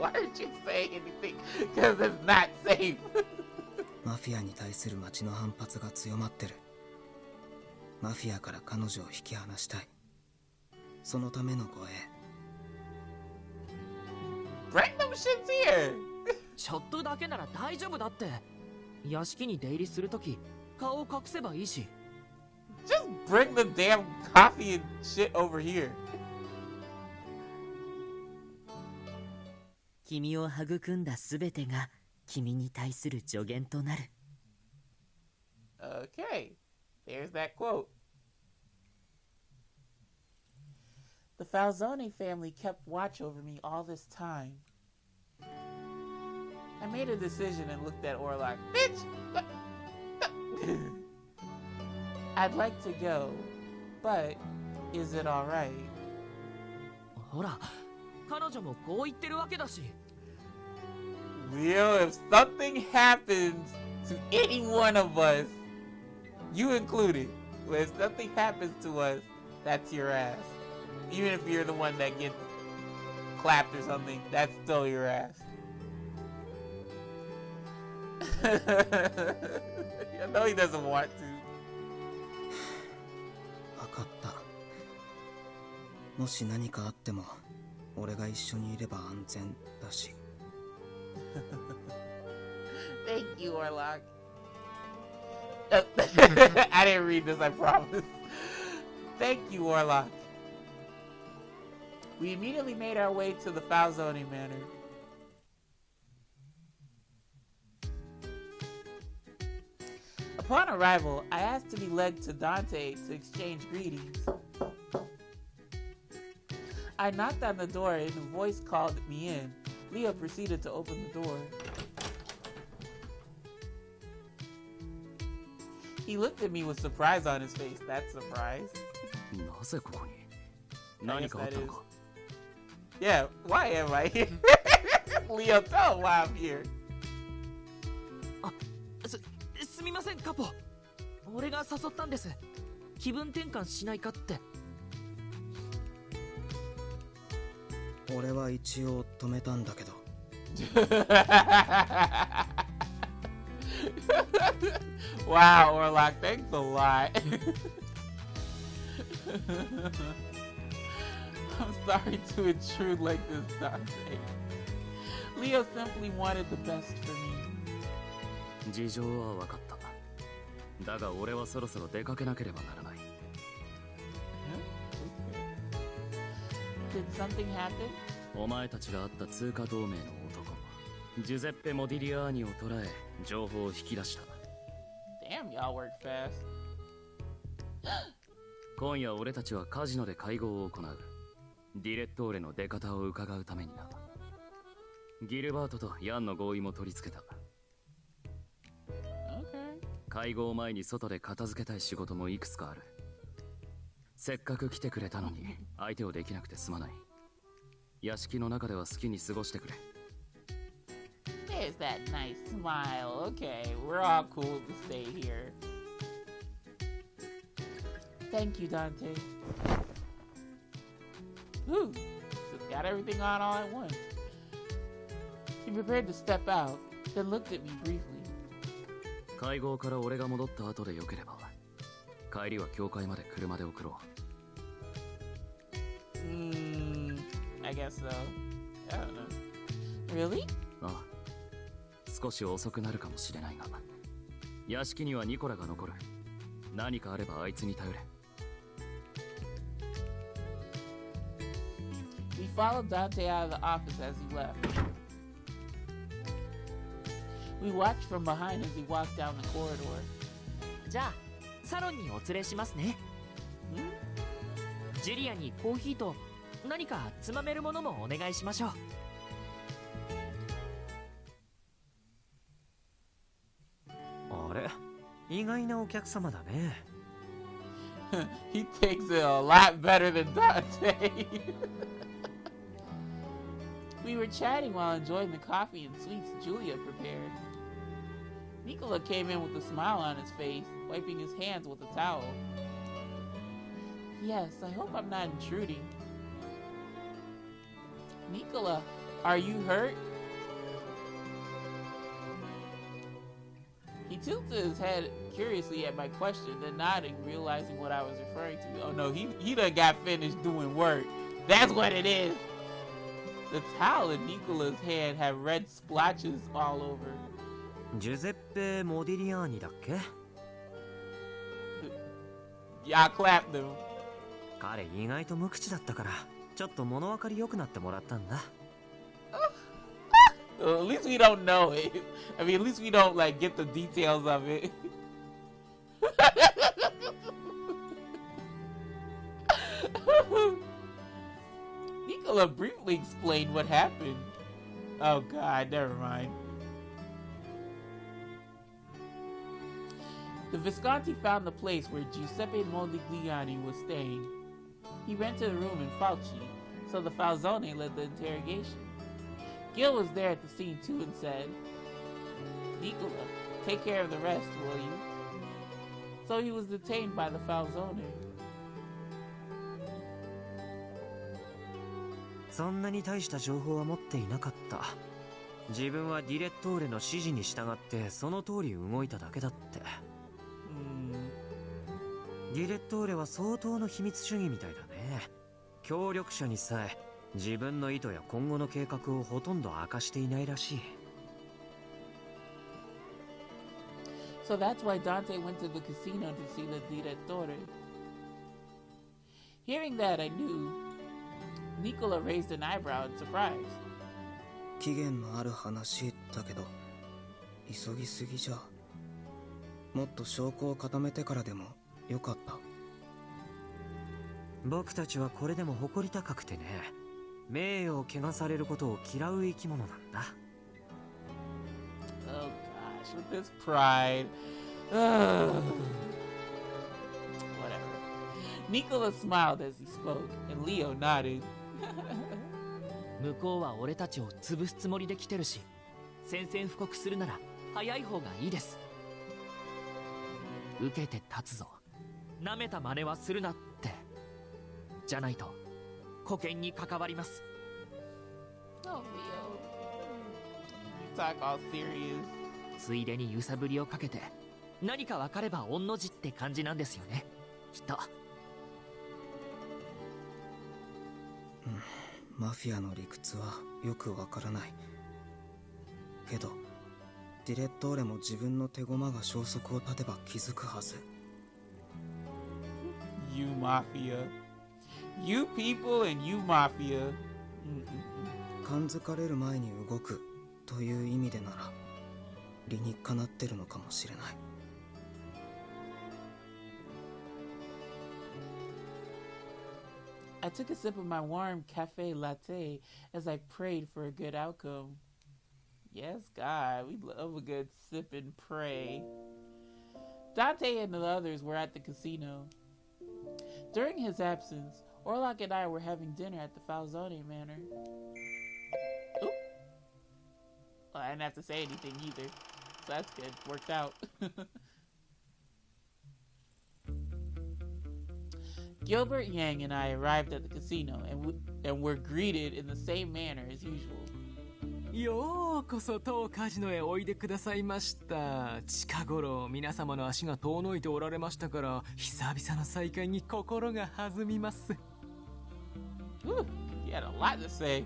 Why aren't you saying anything? Because it's not safe. マフィアに対する町の反発が強まってる。マフィアから彼女を引き離したい。そのための護衛。Bring them shits here. ちょっとだけなら大丈夫だって。屋敷に出入りするとき顔を隠せばいいし。Just bring the damn coffee and shit over here. 君を育んだすべてが君に対する助言となる。Okay, there's that quote. The Falzone family kept watch over me all this time. I made a decision and looked at Orlok. Bitch! I'd like to go, but is it alright? ほら、彼女もこう言ってるわけだし。Leo, if something happens to any one of us, you included, if something happens to us, that's your ass. Even if you're the one that gets clapped or something, that's still your ass. I know he doesn't want to. わかった。もし何かあっても、俺が一緒にいれば安全だし。Thank you, Orlok. I didn't read this, I promise. Thank you, Orlok. We immediately made our way to the Falzone Manor. Upon arrival, I asked to be led to Dante to exchange greetings. I knocked on the door and a voice called me in. Leo proceeded to open the door. He looked at me with surprise on his face. That's surprise. なぜここに？何かあったのか？ Yeah, why am I here? Leo, tell him why I'm here. すみません、カポ。俺が誘ったんです。気分転換しないかって。俺は一応止めたんだけど。Wow, Orlok, thanks a lot. I'm sorry to intrude like this, Dante. Leo simply wanted the best for me. 事情は分かった。だが俺はそろそろ出かけなければならない。Did something happen? お前たちが会った通貨同盟の男、ジュゼッペ・モディリアーニを捕らえ、情報を引き出した。Damn, y'all work fast. 今夜俺たちはカジノで会合を行う。ディレットーレの出方を伺うためにな。ギルバートとヤンの合意も取り付けた。会合前に外で片付けたい仕事もいくつかある。せっかく来てくれたのに相手をできなくてすまない。屋敷の中では好きに過ごしてくれ。There's that nice smile. Okay, we're all cool to stay here. Thank you, Dante. Ooh, just got everything on all at once. He prepared to step out, then looked at me briefly. 会合から俺が戻った後でよければ、帰りは教会まで車で送ろ I guess so. I don't know. Really? ああ、少し遅くなるかもしれないが、屋敷にはニコラが残る。何かあればあいつに頼れ。We followed Dante out of the office as he left. We watched from behind as he walked down the corridor. じゃあサロンにお連れしますね。ジュリアにコーヒーと何かつまめるものもお願いしましょう。あれ、意外なお客様だね。He takes it a lot better than Dante. We were chatting while enjoying the coffee and sweets Julia prepared. Nicola came in with a smile on his face, wiping his hands with a towel. Yes, I hope I'm not intruding. Nicola, are you hurt? He tilted his head curiously at my question, then nodding, realizing what I was referring to. Oh no, he done got finished doing work. That's what it is. The towel in Nicola's hand had red splotches all over. ジュゼッペ・モディリアーニだっけ？ Y'all clapped him. 彼意外と無口だったから、ちょっと物分かり良くなってもらったんだ。At least we don't know it. I mean, at least we don't like get the details of it. Nicola briefly explained what happened. Oh God, never mind. The Visconti found the place where Giuseppe Modigliani was staying. He rented a room in Falci, so the Falzone led the interrogation. Gil was there at the scene too and said, Nicola, take care of the rest, will you? So he was detained by the Falzone. そんなに大した情報は持っていなかった。自分はディレットーレの指示に従ってその通り動いただけだって。ディレットーレは相当の秘密主義みたいだね。協力者にさえ自分の意図や今後の計画をほとんど明かしていないらしい。So that's why Dante went to the casino to see the direttore. Hearing that, I knew. Nicola raised an eyebrow in surprise. 期限のある話だけど、急ぎすぎじゃ。もっと証拠を固めてからでもよかった。僕たちはこれでも誇り高くてね、名誉を汚されることを嫌う生き物なんだ。Oh gosh, with this pride. Whatever. Nicola smiled as he spoke, and Leo nodded. 向こうは俺たちを潰すつもりで来てるし、宣戦布告するなら早い方がいいです。受けて立つぞ。舐めた真似はするなって。じゃないと保険に関わります。Oh, Leo. You talk all serious. ついでに揺さぶりをかけて何か分かれば御の字って感じなんですよね、きっと。マフィアの理屈はよくわからない。けど、ディレットーレも自分の手駒が消息を絶てば気づくはず。You mafia. You people and you mafia. 感づかれる前に動くという意味でなら、理にかなってるのかもしれない。I took a sip of my warm cafe latte as I prayed for a good outcome. Yes, God, we love a good sip and pray. Dante and the others were at the casino. During his absence, Orlok and I were having dinner at the Falzone Manor. Oop. Well, I didn't have to say anything either, so that's good. Worked out. Gilbert Yang and I arrived at the casino and were greeted in the same manner as usual. ようこそ当カジノへおいでくださいました。近頃皆様の足が遠のいておられましたから、久々の再会に心が弾みます。Whew, you had a lot to say.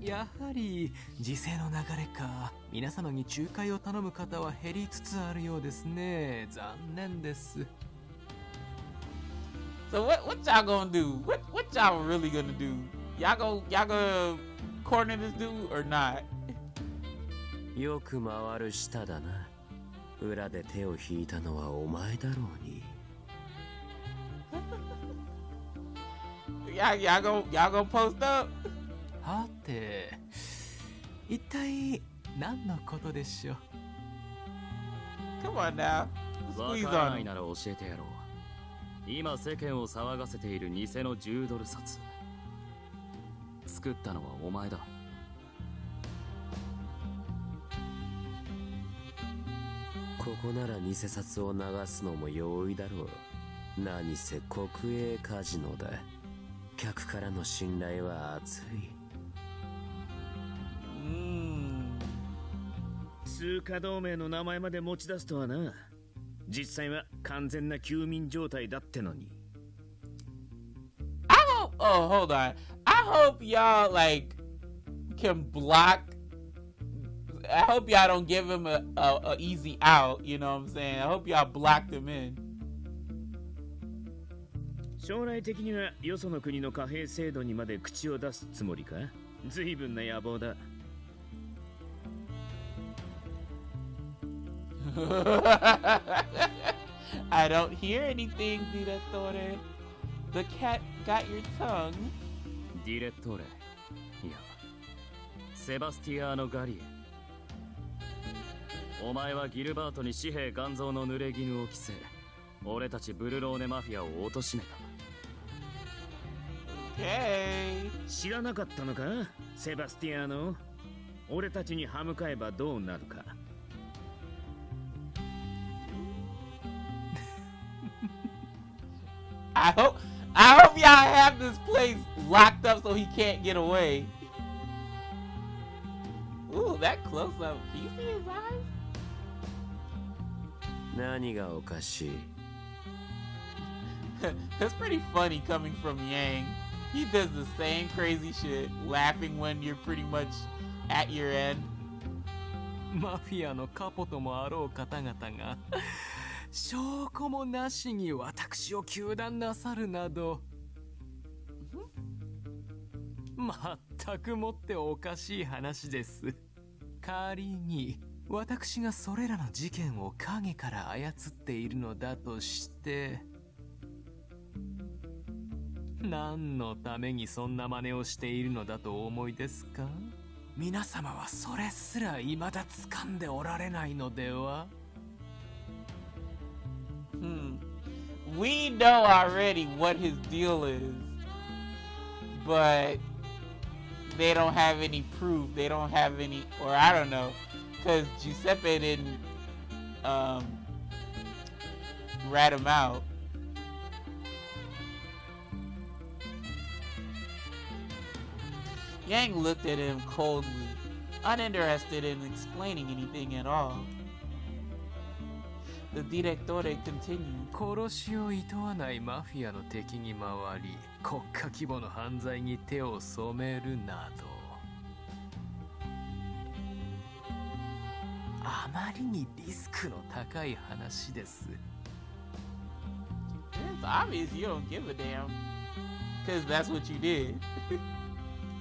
やはり時勢の流れか。皆様に仲介を頼む方は減りつつあるようですね。残念です。So what y'all gonna do? What y'all really gonna do? Y'all gonna corner this dude or not? よく回る舌だな。裏で手を引いたのはお前だろうに。y'all gonna post up? はて、一体何のことでしょう。 Come on now. わ Squeeze から on ない him. なら教えてやろう。今世間を騒がせている偽の10ドル札。作ったのはお前だ。ここなら偽札を流すのも容易だろう。何せ国営カジノだ。客からの信頼は厚い。通貨同盟の名前まで持ち出すとはな。実際は完全な休眠状態だってのに。I hope. Oh, hold on. I hope y'all like can block. I hope y'all don't give him a easy out. You know what I'm saying? I hope y'all blocked him in. 将来的にはよその国の貨幣制度にまで口を出すつもりか。随分な野望だ。I don't hear anything, Direttore. The cat got your tongue. ディレットーレ。いや、セバスティアーノ・ガリエ。お前はギルバートに紙幣元蔵の濡れ衣を着せ、俺たちブルローネマフィアを貶めた。知らなかったのか、セバスティアーノ。俺たちに歯向かえばどうなるか。I hope y'all have this place locked up so he can't get away. Ooh, that close up. Can you see his eyes? 何がおかしい? That's pretty funny coming from Yang. He does the same crazy shit, laughing when you're pretty much at your end. マフィアのカポともあろう方々が証拠もなしに私を糾弾なさるなど、全くもっておかしい話です。仮に私がそれらの事件を影から操っているのだとして、何のためにそんな真似をしているのだとお思いですか？皆様はそれすら未だ掴んでおられないのでは？ We know already what his deal is, but they don't have any proof. They don't have any, or I don't know, because Giuseppe didn't rat him out. Yang looked at him coldly, uninterested in explaining anything at all. The Direttore continued. 殺しを厭わないマフィアの敵に回り、国家規模の犯罪に手を染めるなど、あまりにリスクの高い話です。It's obvious you don't give a damn, because that's what you did.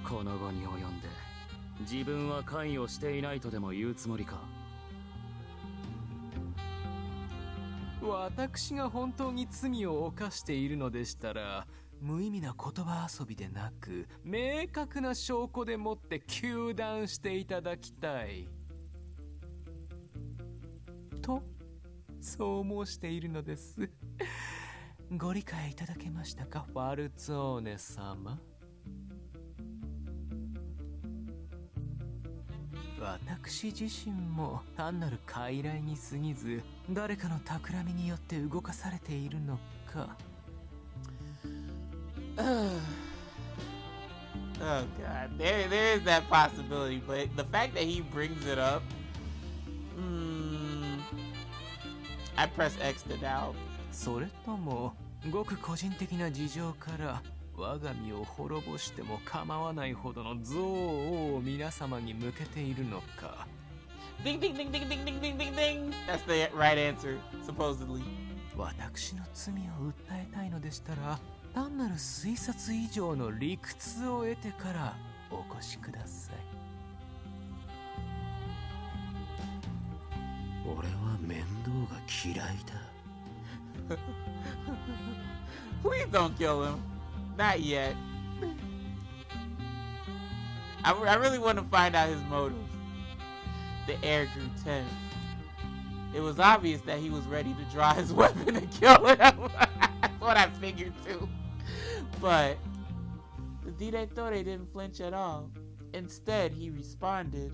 この後に及んで自分は関与していないとでも言うつもりか。私が本当に罪を犯しているのでしたら、無意味な言葉遊びでなく、明確な証拠でもって糾弾していただきたい。と、そう申しているのです。ご理解いただけましたか、ファルツォーネ様。私自身も単なる傀儡に過ぎず、誰かの企みによって動かされているのか。Oh god, there is that possibility, but the fact that he brings it up, I press X to doubt. それともごく個人的な事情から我が身を滅ぼしても構わないほどの憎悪を皆様に向けているのか。Ding ding ding ding ding ding ding ding ding. That's the right answer, supposedly. 私の罪を訴えたいのでしたら、単なる推察以上の理屈を得てからお越しください。俺は面倒が嫌いだ。Please don't kill him. Not yet. I really want to find out his motives. The air grew tense. It was obvious that he was ready to draw his weapon and kill him. That's what I figured too. But the direttore didn't flinch at all. Instead, he responded.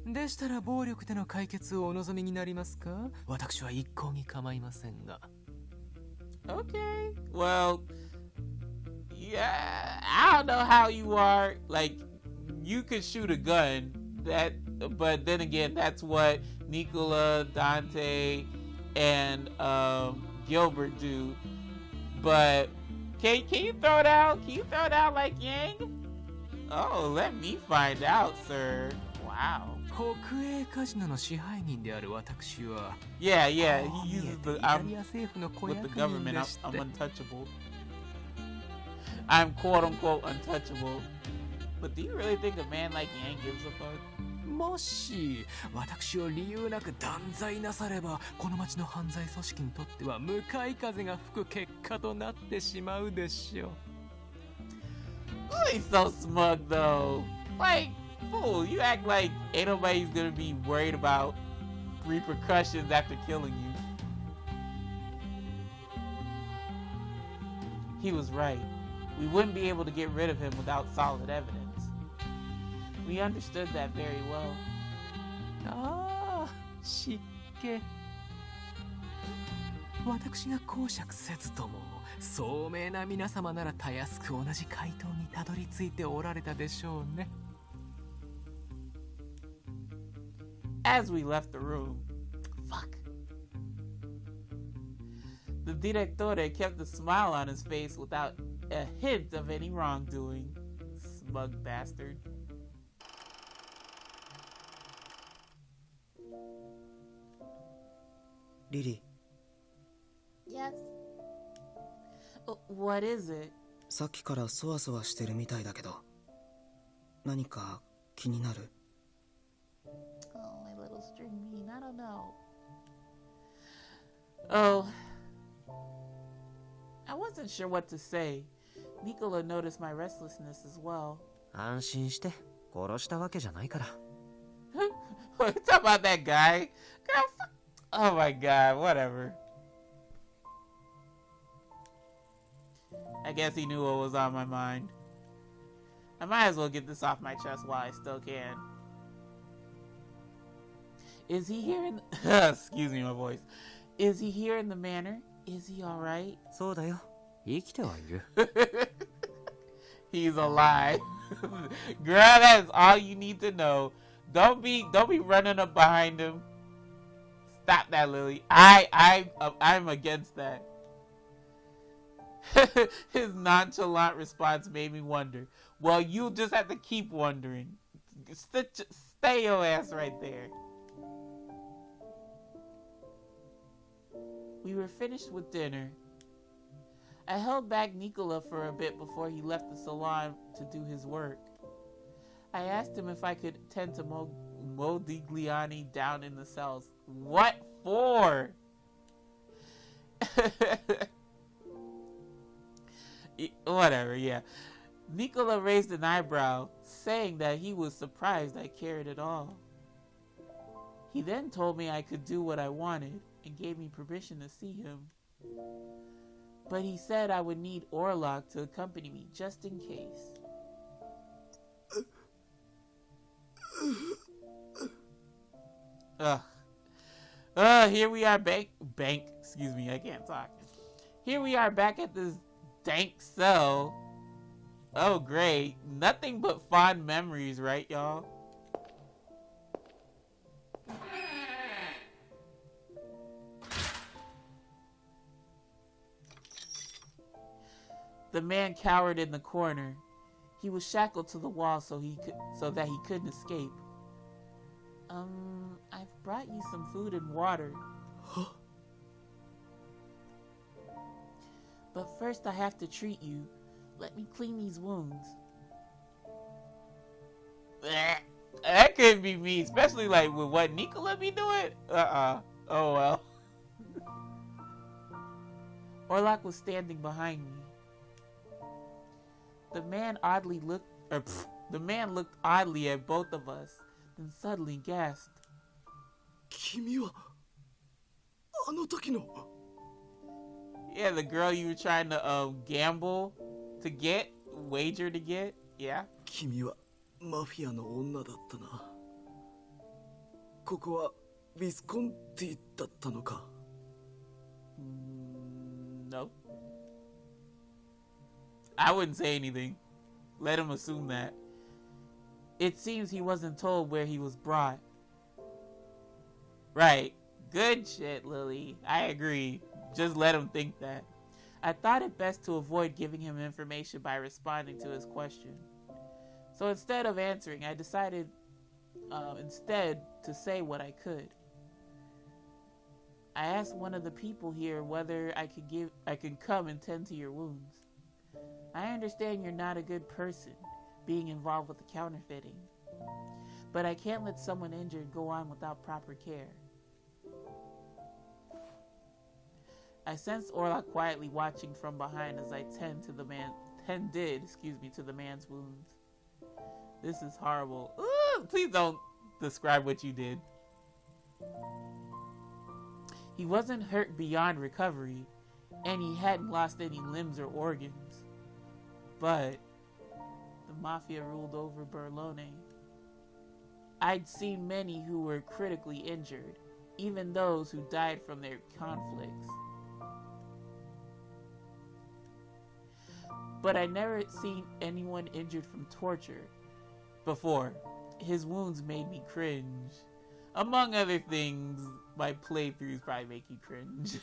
でしたら暴力での解決をお望みになりますか？私は一向に構いませんが。Okay. Well, yeah, I don't know how you are. Like, you could shoot a gun. But then again, that's what Nicola, Dante, and Gilbert do. But can you throw down? Can you throw down like Yang? Oh, let me find out, sir. Wow. 国営カジノの支配人である私は Yeah, he uses the イタリア政府の子 with 役 the 人 government. でして I'm untouchable. I'm quote unquote untouchable. But do you really think a man like Yang gives a fuck? もし私を理由なく断罪なされば、この町の犯罪組織にとっては向かい風が吹く結果となってしまうでしょう。Oh, he's so smug though. Like, fool, you act like ain't nobody's gonna be worried about repercussions after killing you. He was right. We wouldn't be able to get rid of him without solid evidence. We understood that very well. ああ、失敬。私が講釈せずとも、聡明な皆様ならたやすく同じ回答にたどり着いておられたでしょうね。As we left the room, fuck. The direttore kept a smile on his face without a hint of any wrongdoing. Smug bastard. Lily. Yes. What is it? さっきからそわそわしてるみたいだけど、何か気になる？ Oh, my little string bean. I don't know. Oh, I wasn't sure what to say. Nicola noticed my restlessness as well. 安心して、殺したわけじゃないから。What, you talking about that guy? Girl, fuck. Oh my god, whatever. I guess he knew what was on my mind. I might as well get this off my chest while I still can. Is he here in the... Excuse me, my voice. Is he here in the manor? Is he alright? そうだよ。生きてはいる。He's alive. Girl, that is all you need to know. Don't be running up behind him. Stop that, Lily. I'm against that. His nonchalant response made me wonder. Well, you'll just have to keep wondering. Stay your ass right there. We were finished with dinner. I held back Nicola for a bit before he left the salon to do his work. I asked him if I could tend to Modigliani down in the cells. What for? Whatever, yeah. Nicola raised an eyebrow, saying that he was surprised I cared at all. He then told me I could do what I wanted and gave me permission to see him. But he said I would need Orlok to accompany me just in case. Here we are excuse me, I can't talk. Here we are back at this dank cell. Oh great, nothing but fond memories, right y'all? The man cowered in the corner. He was shackled to the wall so that he couldn't escape. I've brought you some food and water. Huh? But first I have to treat you. Let me clean these wounds. That couldn't be me, especially like with what Nicola be doing. Oh well. Orlok was standing behind me. The man looked oddly at both of us, then suddenly gasped. 君はあの時の Yeah, the girl you were trying to gamble to get, wager to get. Yeah. 君はマフィアの女だったな。ここはビスコンティだったのか。No. I wouldn't say anything. Let him assume that. It seems he wasn't told where he was brought. Right. Good shit, Lily. I agree. Just let him think that. I thought it best to avoid giving him information by responding to his question. So instead of answering, I decided instead to say what I could. I asked one of the people here whether I could come and tend to your wounds. I understand you're not a good person, being involved with the counterfeiting. But I can't let someone injured go on without proper care. I sensed Orlok quietly watching from behind as I tended to the man's wounds. This is horrible. Ooh, please don't describe what you did. He wasn't hurt beyond recovery, and he hadn't lost any limbs or organs. But the Mafia ruled over Berlone. I'd seen many who were critically injured, even those who died from their conflicts. But I'd never seen anyone injured from torture before. His wounds made me cringe. Among other things, my playthroughs probably make you cringe.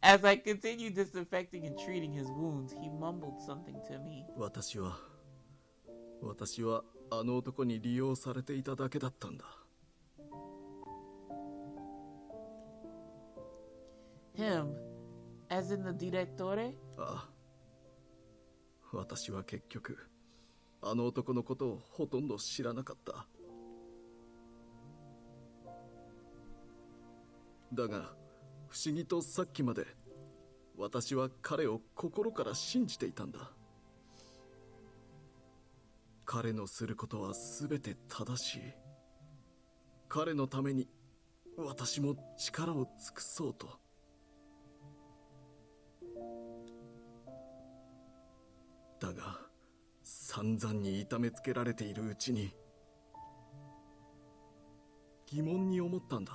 As I continued disinfecting and treating his wounds, he mumbled something to me. 私はあの男に利用されていただけだったんだ。Him, as in the direttore? ああ。私は結局あの男のことをほとんど知らなかった。だが不思議とさっきまで私は彼を心から信じていたんだ。彼のすることはすべて正しい。彼のために私も力を尽くそうと。だが散々に痛めつけられているうちに疑問に思ったんだ。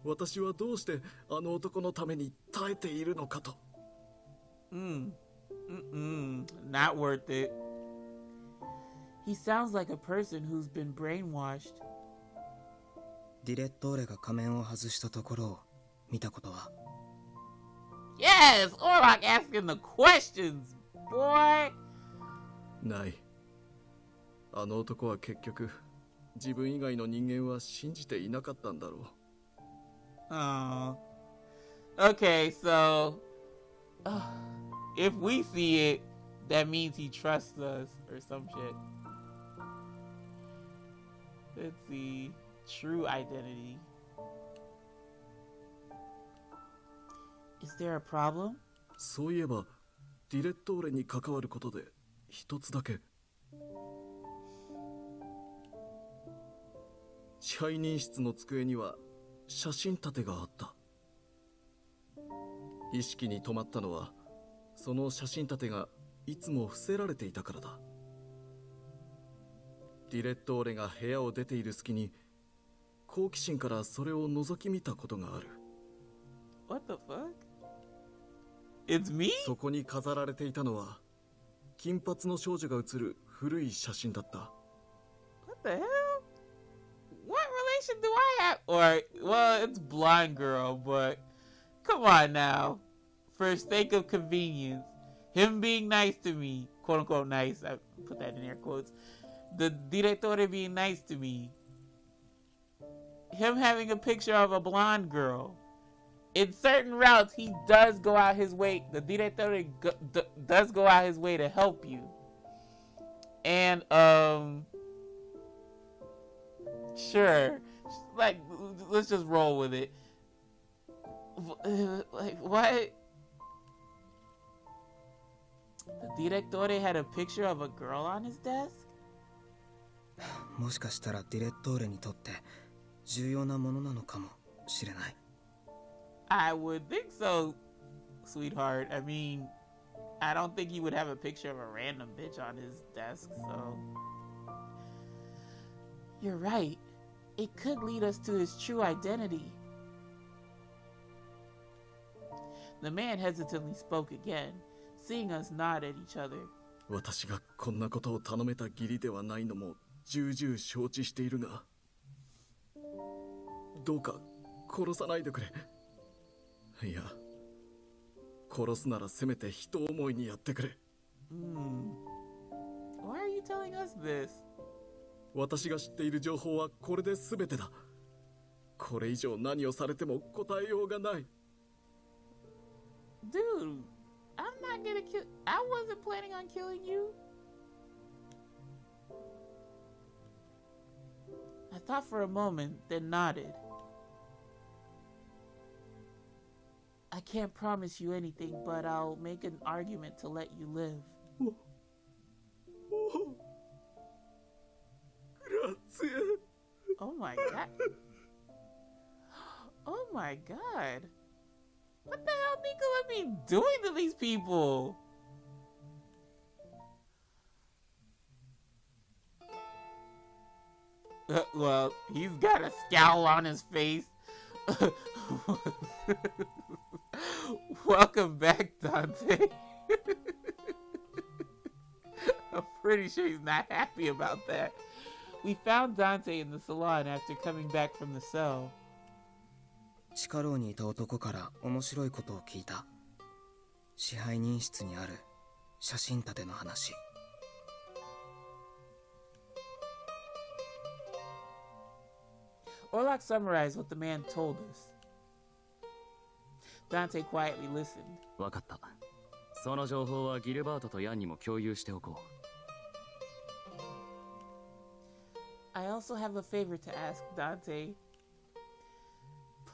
私はどうしてあの男のために耐えているのかと。Not worth it. He sounds like a person who's been brainwashed. ディレットーレが仮面を外したところを見たことは？ Yes! Orlok asking the questions, boy! ない。あの男は結局自分以外の人間は信じていなかったんだろう。Okay, so if we see it, that means he trusts us or some shit. Let's see. True identity. Is there a problem? そういえばディレットーレに関わることで一つだけ。支配人室の机には写真立てがあった。意識に止まったのはその写真立てがいつも伏せられていたからだ。ディレットーレが部屋を出ている隙に好奇心からそれを覗き見たことがある。 What the fuck? It's me? そこに飾られていたのは金髪の少女が写る古い写真だった。 What the hell? What relation do I have? Or, well, it's blonde girl, but come on now. for sake of convenience, him being nice to me, quote unquote nice, I put that in air quotes, the direttore being nice to me, him having a picture of a blonde girl, in certain routes, he does go out his way, the direttore does go out his way to help you. And, sure, like, let's just roll with it. Like, what? The direttore had a picture of a girl on his desk? もしかしたらディレットーレにとって重要なものなのかもしれない。I would think so, sweetheart. I mean, I don't think he would have a picture of a random bitch on his desk, so... You're right. It could lead us to his true identity. The man hesitantly spoke again, seeing us nod at each other. 私がこんなことを頼めた義理ではないのも重々承知しているが、どうか殺さないでくれ。いや、殺すならせめて人思いにやってくれ。Why are you telling us this? 私が知っている情報はこれで全てだ。これ以上何をされても答えようがない。Dude, I'm not gonna kill... I wasn't planning on killing you. I thought for a moment, then nodded. I can't promise you anything, but I'll make an argument to let you live. Oh my god. Oh my god. What the hell Nicola be doing to these people? Well, he's got a scowl on his face. Welcome back, Dante. I'm pretty sure he's not happy about that. We found Dante in the salon after coming back from the cell. 地下牢にいた男から面白いことを聞いた。支配人室にある写真立ての話。Orlok summarized what the man told us. Dante quietly listened. わかった。その情報はギルバートとヤンにも共有しておこう。I also have a favor to ask, Dante.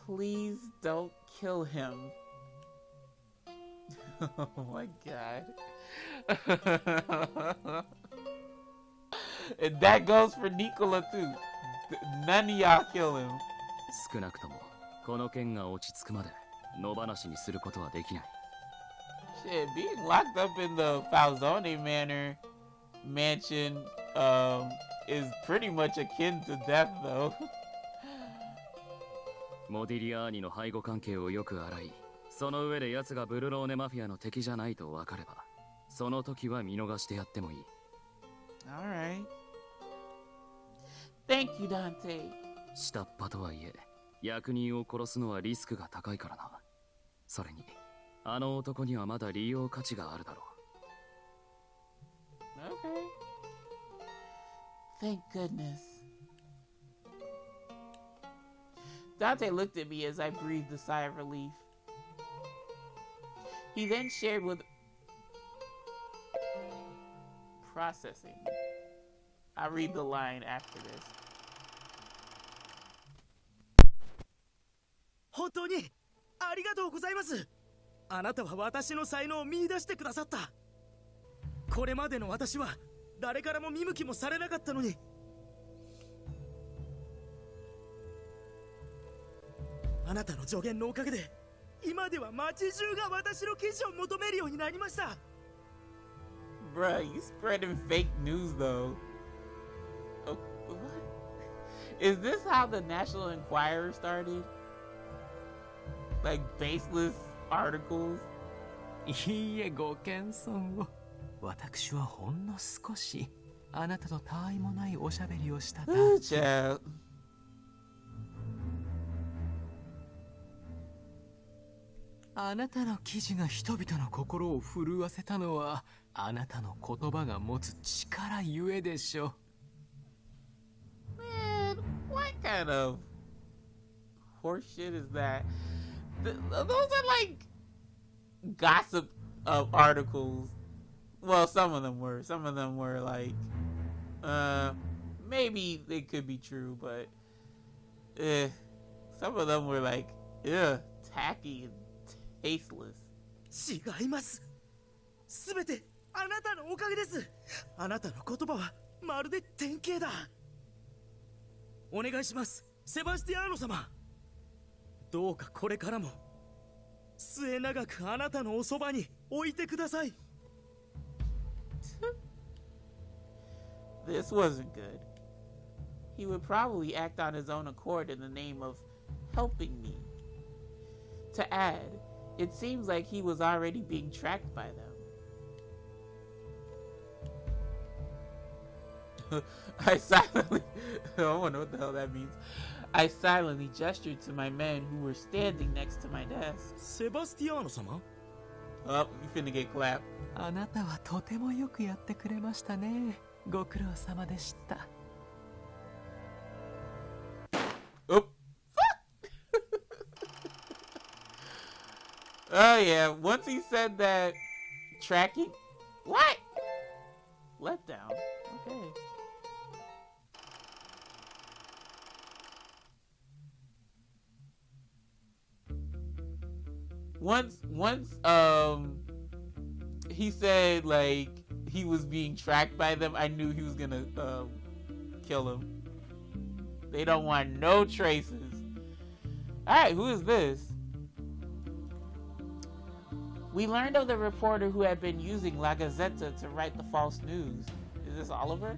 Please don't kill him. Oh my god. And that goes for Nicola too. None of y'all kill him. 少なくともこの件が落ち着くまで野放しにすることはできない。Shit, being locked up in the Falzone mansion is pretty much akin to death, though. モディリアーニの背後関係をよく洗い、その上で奴がブルローネマフィアの敵じゃないと分かれば、その時は見逃してやってもいい。Alright. Thank you, Dante. 下っ端とはいえ、役人を殺すのはリスクが高いからな。それに、あの男にはまだ利用価値があるだろう。Okay. Thank goodness. Dante looked at me as I breathed a sigh of relief. He then shared with... Processing. I'll read the line after this. 本当にありがとうございます。あなたは私の才能を見出してくださった。これまでの私は誰からも見向きもされなかったのに。あなたの助言のおかげで今では街中が私の記事を求めるようになりました。Bruh, you spreading fake news though. Oh, what? Is this how the National Enquirer started? Like baseless articles? いいえ、ご謙遜を。私はほんの少しあなたとたわいもないおしゃべりをしただけ。Child. あなたの記事が人々の心を震わせたのはあなたの言葉が持つ力ゆえでしょ。 Man, what kind of horse shit is that? Those are like gossip articles. Well, some of them were. Some of them were like, maybe they could be true, but some of them were like, tacky and tasteless. 違います。すべてあなたのおかげです。あなたの言葉はまるで典型だ。お願いします、セバスティアーノ様。どうかこれからも末永くあなたのおそばに置いてください。This wasn't good. He would probably act on his own accord in the name of helping me. To add, it seems like he was already being tracked by them. I silently... I wonder what the hell that means. I silently gestured to my men who were standing next to my desk. セバスティアーノ様? Oh, you finna get clapped. あなたはとてもよくやってくれましたね。ご苦労様でした。 Oh, oh yeah, once he said that tracking... What? Let down. Okay. Once he said like he was being tracked by them, I knew he was gonna kill him. They don't want no traces. Alright, who is this? We learned of the reporter who had been using La Gazzetta to write the false news. Is this Oliver?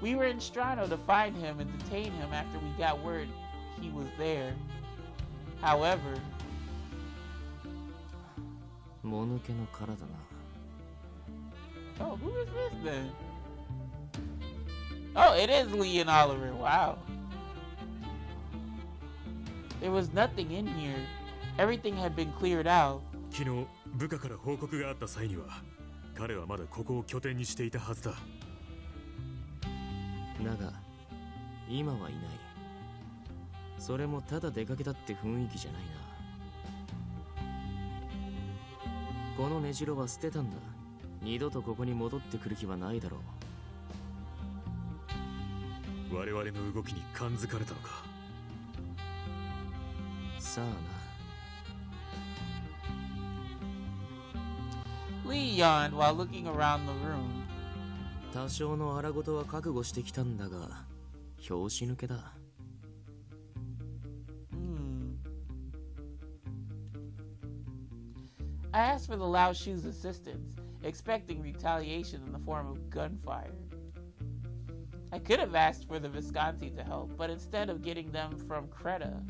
We were in Strano to find him and detain him after we got word he was there. However... もぬけの殻だな。 Oh, who is this then? Oh, it is Lee and Oliver. Wow. There was nothing in here. Everything had been cleared out. 昨日部下から報告があった際には彼はまだここを拠点にしていたはずだ。だが今はいない。それもただ出かけたって雰囲気じゃないな。この根城は捨てたんだ。二度とここに戻ってくる気はないだろう。我々の動きに感づかれたのか。さあな。Lee yawned while looking around the room. 多少の荒事は覚悟してきたんだが、拍子抜けだ。I asked for the Lao Shu's assistance, expecting retaliation in the form of gunfire. I could have asked for the Visconti to help, but instead of getting them from Creta,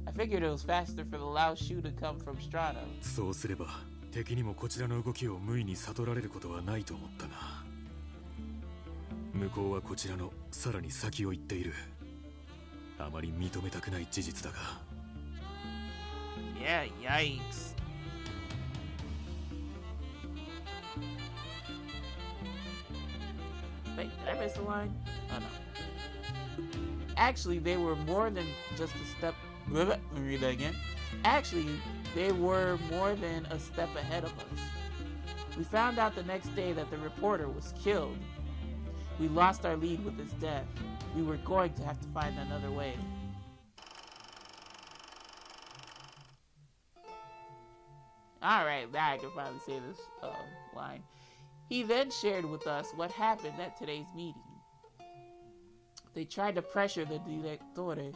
I figured it was faster for the Lao Shu to come from Strano. そうすれば敵にもこちらの動きを無意に悟られることはないと思ったな。向こうはこちらのさらに先を行っている。あまり認めたくない事実だが。Yeah, yikes. Wait, did I miss a line? Oh no. Actually, they were more than just a step. Let me read that again. Actually, they were more than a step ahead of us. We found out the next day that the reporter was killed. We lost our lead with his death. We were going to have to find another way. Alright, now I can finally say this line. He then shared with us what happened at today's meeting. They tried to pressure the Direttore,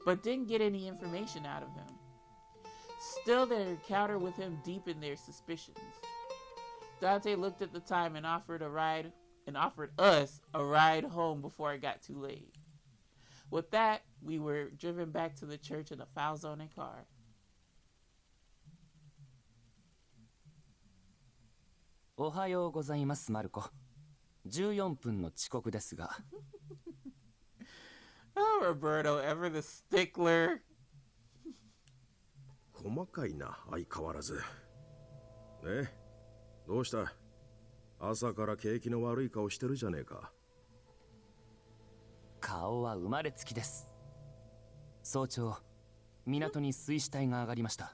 but didn't get any information out of him. Still, their encounter with him deepened their suspicions. Dante looked at the time and offered us a ride home before it got too late. With that, we were driven back to the church in a Falzone car. おはようございます、マルコ。14分の遅刻ですが。Oh, Roberto, ever the stickler. 本細かいな、相変わらず。ね、どうした？朝から景気の悪い顔してるじゃねえか。顔は生まれつきです。早朝、港に水死体が上がりました。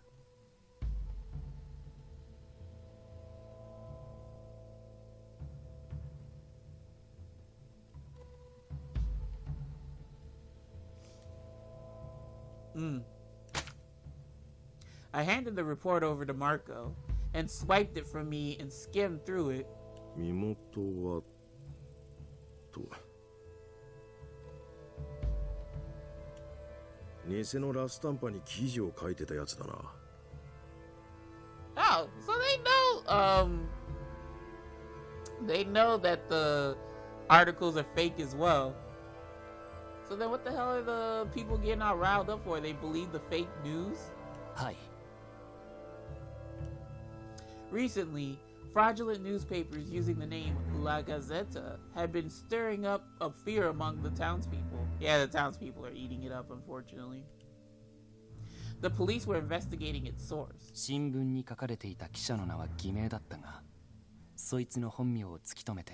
I handed the report over to Marco and swiped it from me and skimmed through it. 身元はと。偽のラスタンパに記事を書いてたやつだな。Oh, so they know that the articles are fake as well. So then what the hell are the people getting all riled up for? They believe the fake news? はい。Recently, fraudulent newspapers using the name La Gazzetta had been stirring up a fear among the townspeople. Yeah, the townspeople are eating it up, unfortunately. The police were investigating its source. 新聞に書かれていた記者の名は偽名だったが、そいつの本名を突き止めて、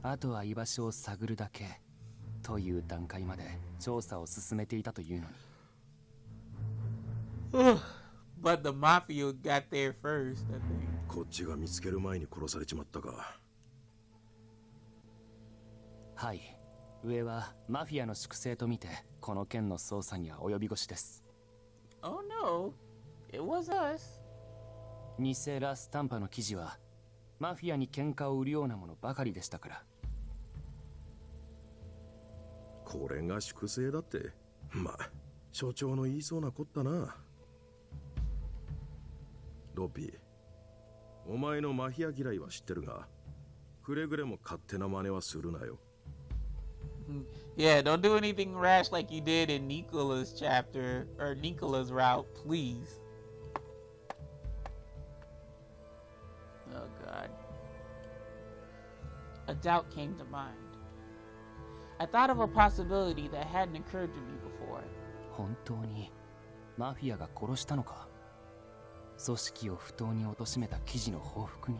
あとは居場所を探るだけという段階まで調査を進めていたというのに。But the mafia got there first, I think. こっちが見つける前に殺されちまったか。はい。上はマフィアの粛清とみてこの件の捜査には及び腰です。Oh no, it was us. 偽ラスタンパの記事はマフィアに喧嘩を売るようなものばかりでしたから。これが粛清だって。まあ、所長の言いそうなこったな。ロピー、お前のマフィア嫌いは知ってるが、くれぐれも勝手な真似はするなよ。Yeah, don't do anything rash like you did in Nicola's chapter, or Nicola's route, please. Oh god. A doubt came to mind. I thought of a possibility that hadn't occurred to me before. 本当にマフィアが殺したのか？組織を不当に貶めた記事の報復に。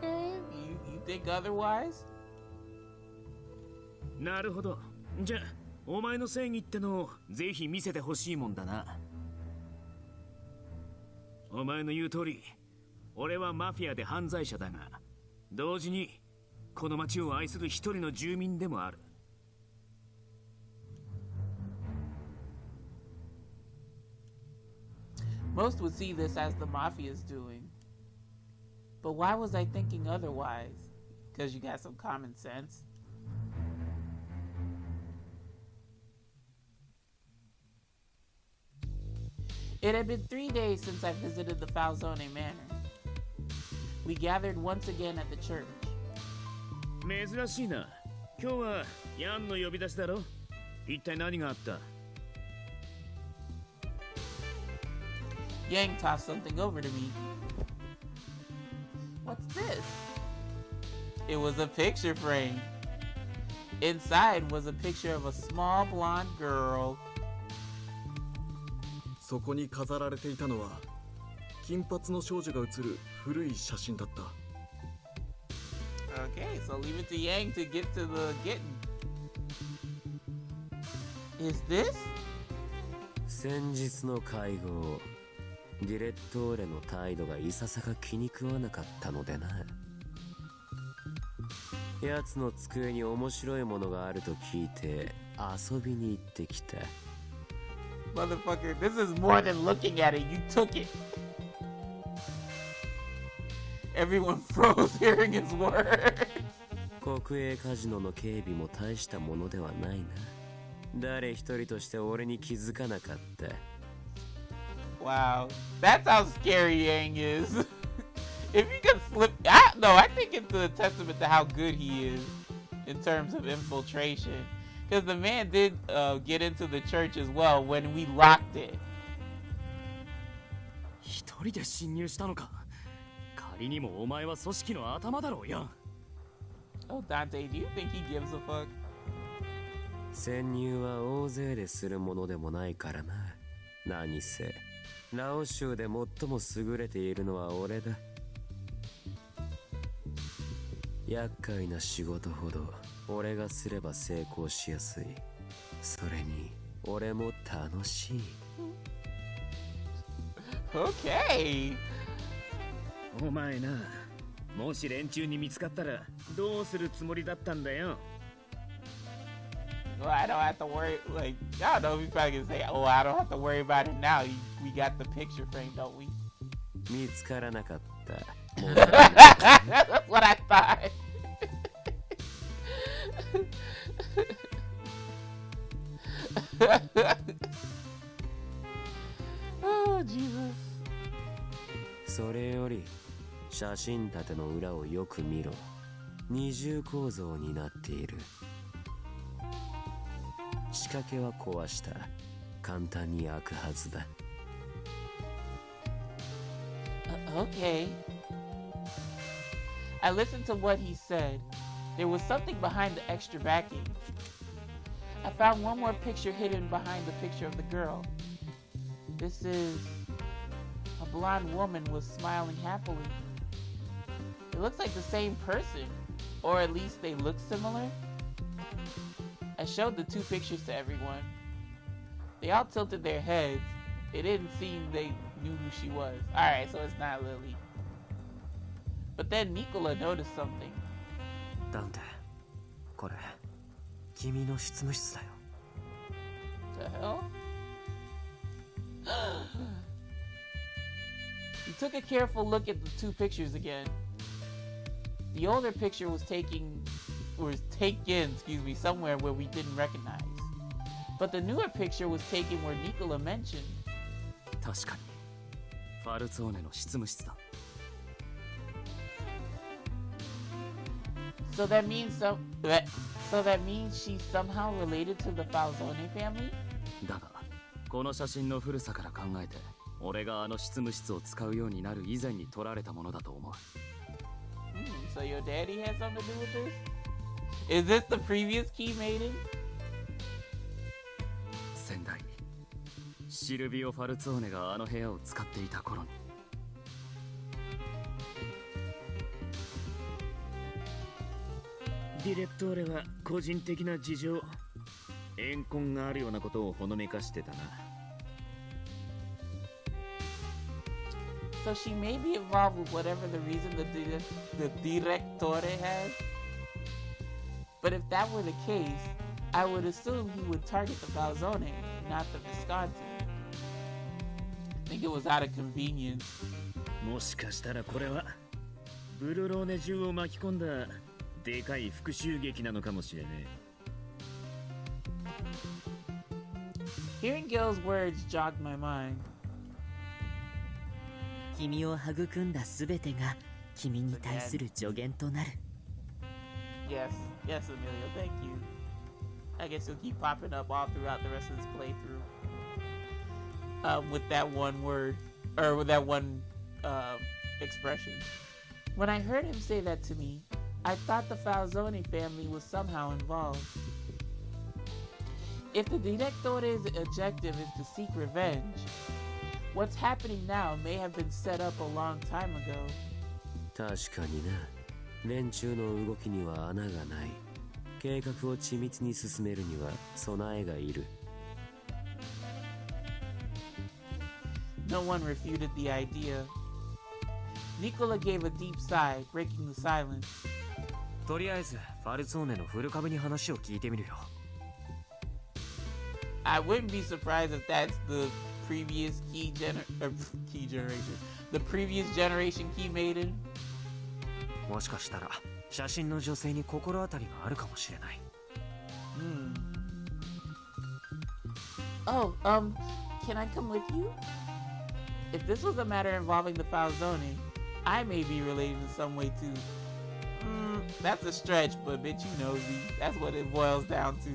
Okay, you think otherwise? なるほど。じゃあ、お前の正義ってのをぜひ見せてほしいもんだな。お前の言う通り、俺はマフィアで犯罪者だが、同時にこの町を愛する一人の住民でもある。Most would see this as the mafia's doing. But why was I thinking otherwise? Because you got some common sense? It had been 3 days since I visited the Falzone Manor. We gathered once again at the church. 珍しいな。今日はヤンの呼び出しだろ。一体何があった？ Yang tossed something over to me. What's this? It was a picture frame. Inside was a picture of a small blonde girl. そこに飾られていたのは金髪の少女が写る古い写真だった。Okay, so leave it to Yang to get to the getting. Is this? 先日の会合、ディレットーレの態度がいささか気に食わなかったのでな。奴の机に面白いものがあると聞いて遊びに行ってきた。Motherfucker, this is more than looking at it. You took it. Everyone froze hearing his words. 国営カジノの警備も大したものではないな。誰一人として俺に気づかなかった。Wow, that's how scary Yang is. If you could flip, no, I think it's a testament to how good he is in terms of infiltration. Because the man did get into the church as well when we locked it. 一人で侵入したのか。仮にもお前は組織の頭だろうやん。Oh, Dante, do you think he gives a fuck? 潜入は大勢でするものでもないからな。何せラオ州で最も優れているのは俺だ。厄介な仕事ほど俺がすれば成功しやすい。それに俺も楽しい。Okay. お前な、もし連中に見つかったらどうするつもりだったんだよ。Well, I don't have to worry. Like, I don't know if he's probably gonna say, "Oh, I don't have to worry about it now. We got the picture frame, don't we?" 見つからなかった。That's what I thought. Oh, Jesus. それより写真立ての裏をよく見ろ。二重構造になっている。仕掛けは壊した。簡単に開くはずだ。Okay. I listened to what he said. There was something behind the extra backing. I found one more picture hidden behind the picture of the girl. This is a blonde woman was smiling happily. It looks like the same person, or at least they look similar. I showed the two pictures to everyone. They all tilted their heads. It didn't seem they knew who she was. Alright, so it's not Lily. But then Nicola noticed something. ダンテ、これ君の執務室だよ。 The hell? He took a careful look at the two pictures again. The older picture was taken, somewhere where we didn't recognize. But the newer picture was taken where Nicola mentioned. 確かにファルツォーネの執務室だ。 So that means she's somehow related to the Falzone family? だがこの写真の古さから考えて俺があの執務室を使うようになる以前に撮られたものだと思う。So your daddy had something to do with this? Is this the previous key maiden? 先代シルビオ・ファルツォーネがあの部屋を使っていた頃に。ディレクトーレは個人的な事情、怨恨があるようなことをほのめかしてたな。 So she may be involved with whatever the reason the Direttore has. But if that were the case, I would assume he would target the Falzone, not the Visconti. I think it was out of convenience. もしかしたらこれはブルローネ中を巻き込んだでかい復讐劇なのかもしれねえ。Hearing Gil's words jogged my mind. 君を育んだすべてが君に対する助言となる。 Yes, yes, Emilio, thank you. I guess you'll keep popping up all throughout the rest of this playthrough. With that one word, or with that one expression. When I heard him say that to me, I thought the Falzone family was somehow involved. If the Direttore's objective is to seek revenge, what's happening now may have been set up a long time ago. 確かにな。連中の動きには穴がない。計画を緻密に進めるには備えがいる。No one refuted the idea. Nicola gave a deep sigh, breaking the silence. とりあえずファルツォーネのフル株に話を聞いてみるよ。 I wouldn't be surprised if that's the previous key generation. The previous generation key maiden. もしかしたら写真の女性に心当たりがあるかもしれない。Oh, can I come with you? If this was a matter involving the Falzone, I may be related in some way too. That's a stretch, but bitch, you know me. That's what it boils down to.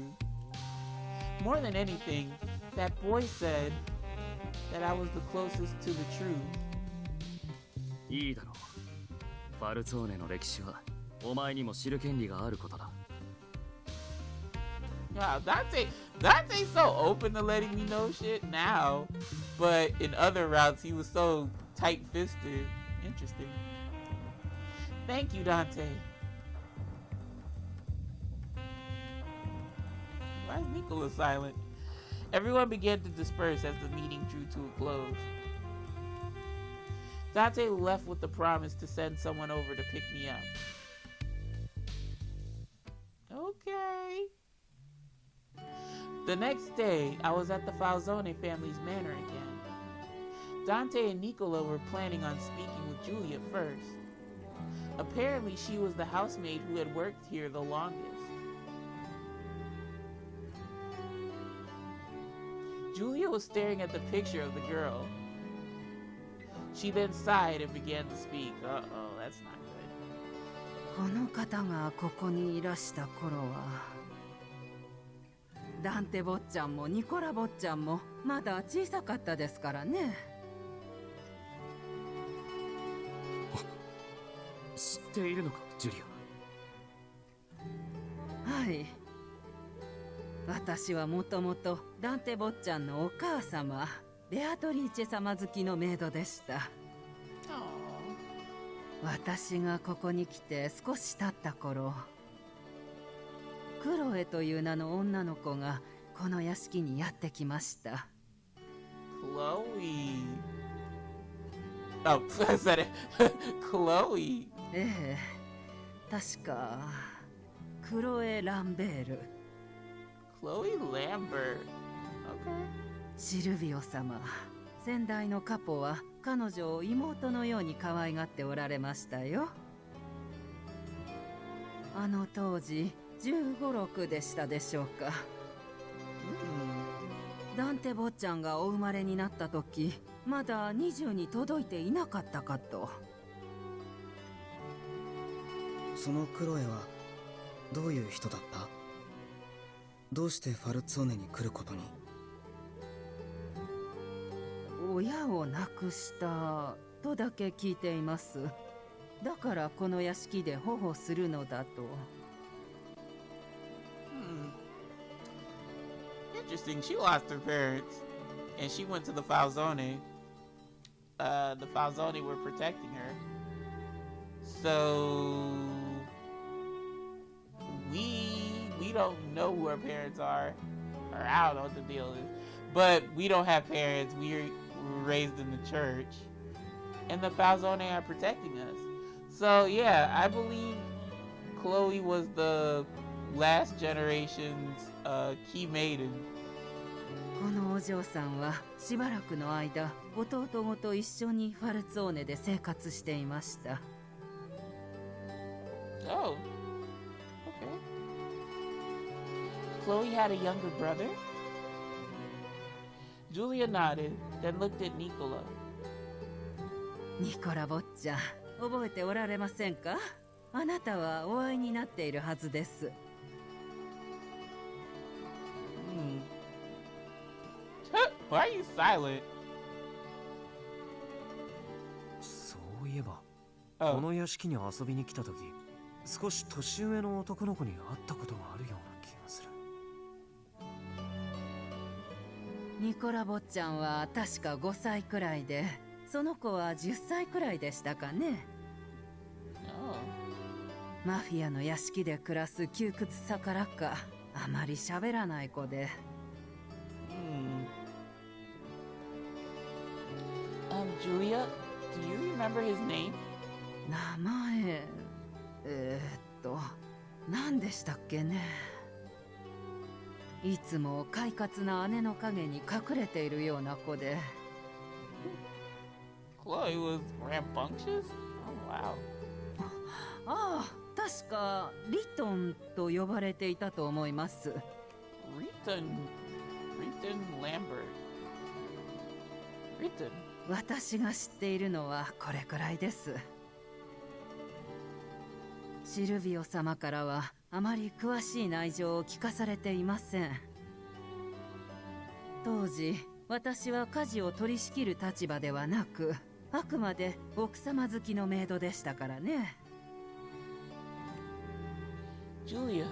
More than anything, that boy said that I was the closest to the truth. いいだろう。ファルツォーネの歴史はお前にも知る権利があることだ。Wow, Dante's so open to letting me know shit now, but in other routes he was so tight-fisted. Interesting. Thank you, Dante. Why is Nicola silent? Everyone began to disperse as the meeting drew to a close. Dante left with the promise to send someone over to pick me up. Okay. The next day, I was at the Falzone family's manor again. Dante and Nicola were planning on speaking with Julia first. Apparently, she was the housemaid who had worked here the longest. Julia was staring at the picture of the girl. She then sighed and began to speak. Uh-oh, that's not good. この方がここにいらした頃は、ダンテ坊ちゃんもニコラ坊ちゃんもまだ小さかったですからね。知っているのか、ジュリア。はい。私はもともとダンテ坊ちゃんのお母様、ベアトリーチェ様好きのメイドでした。私がここに来て少し経った頃、クロエという名の女の子がこの屋敷にやってきました。Chloe. Oh, I said it. Chloe. ええ、確かクロエ・ランベール。Chloe Lambert. Okay. シルビオ様、先代のカポは彼女を妹のように可愛がっておられましたよ。あの当時15、16でしたでしょうか。ダンテ坊ちゃんがお生まれになった時、まだ20に届いていなかったかと。そのクロエはどういう人だった？どうしてファルツォーネに来ることに？親を亡くしたとだけ聞いています。だからこの屋敷で保護するのだと。Interesting. She lost her parents, and she went to the Falzone. The Falzone were protecting her. So we don't know who her parents are, or I don't know what the deal is. But we don't have parents. We were raised in the church, and the Falzone are protecting us. So yeah, I believe Chloe was the last generation's key maiden. このお嬢さんはしばらくの間、弟ごと一緒にファルツォーネで生活していました。Oh, okay. Chloe had a younger brother? Julia nodded, then looked at Nicola. ニコラ坊ちゃん、覚えておられませんか？あなたはお会いになっているはずです。Why are you silent? そういえば、この屋敷に遊びに来た時、少し年上の男の子に会ったことがあるような気がする。ニコラ坊ちゃんは確か5歳くらいで、その子は10歳くらいでしたかね。マフィアの屋敷で暮らす窮屈さからか、あまり喋らない子で。Julia, do you remember his name? 名前、何でしたっけね。いつも快活な姉の影に隠れているような子で。Chloe was rambunctious? Oh, wow. ああ、確かリトンと呼ばれていたと思います。Riton Lambert. Riton. 私が知っているのはこれくらいです。シルビオ様からはあまり詳しい内情を聞かされていません。当時、私は家事を取り仕切る立場ではなく、あくまで奥様好きのメイドでしたからね。Julia.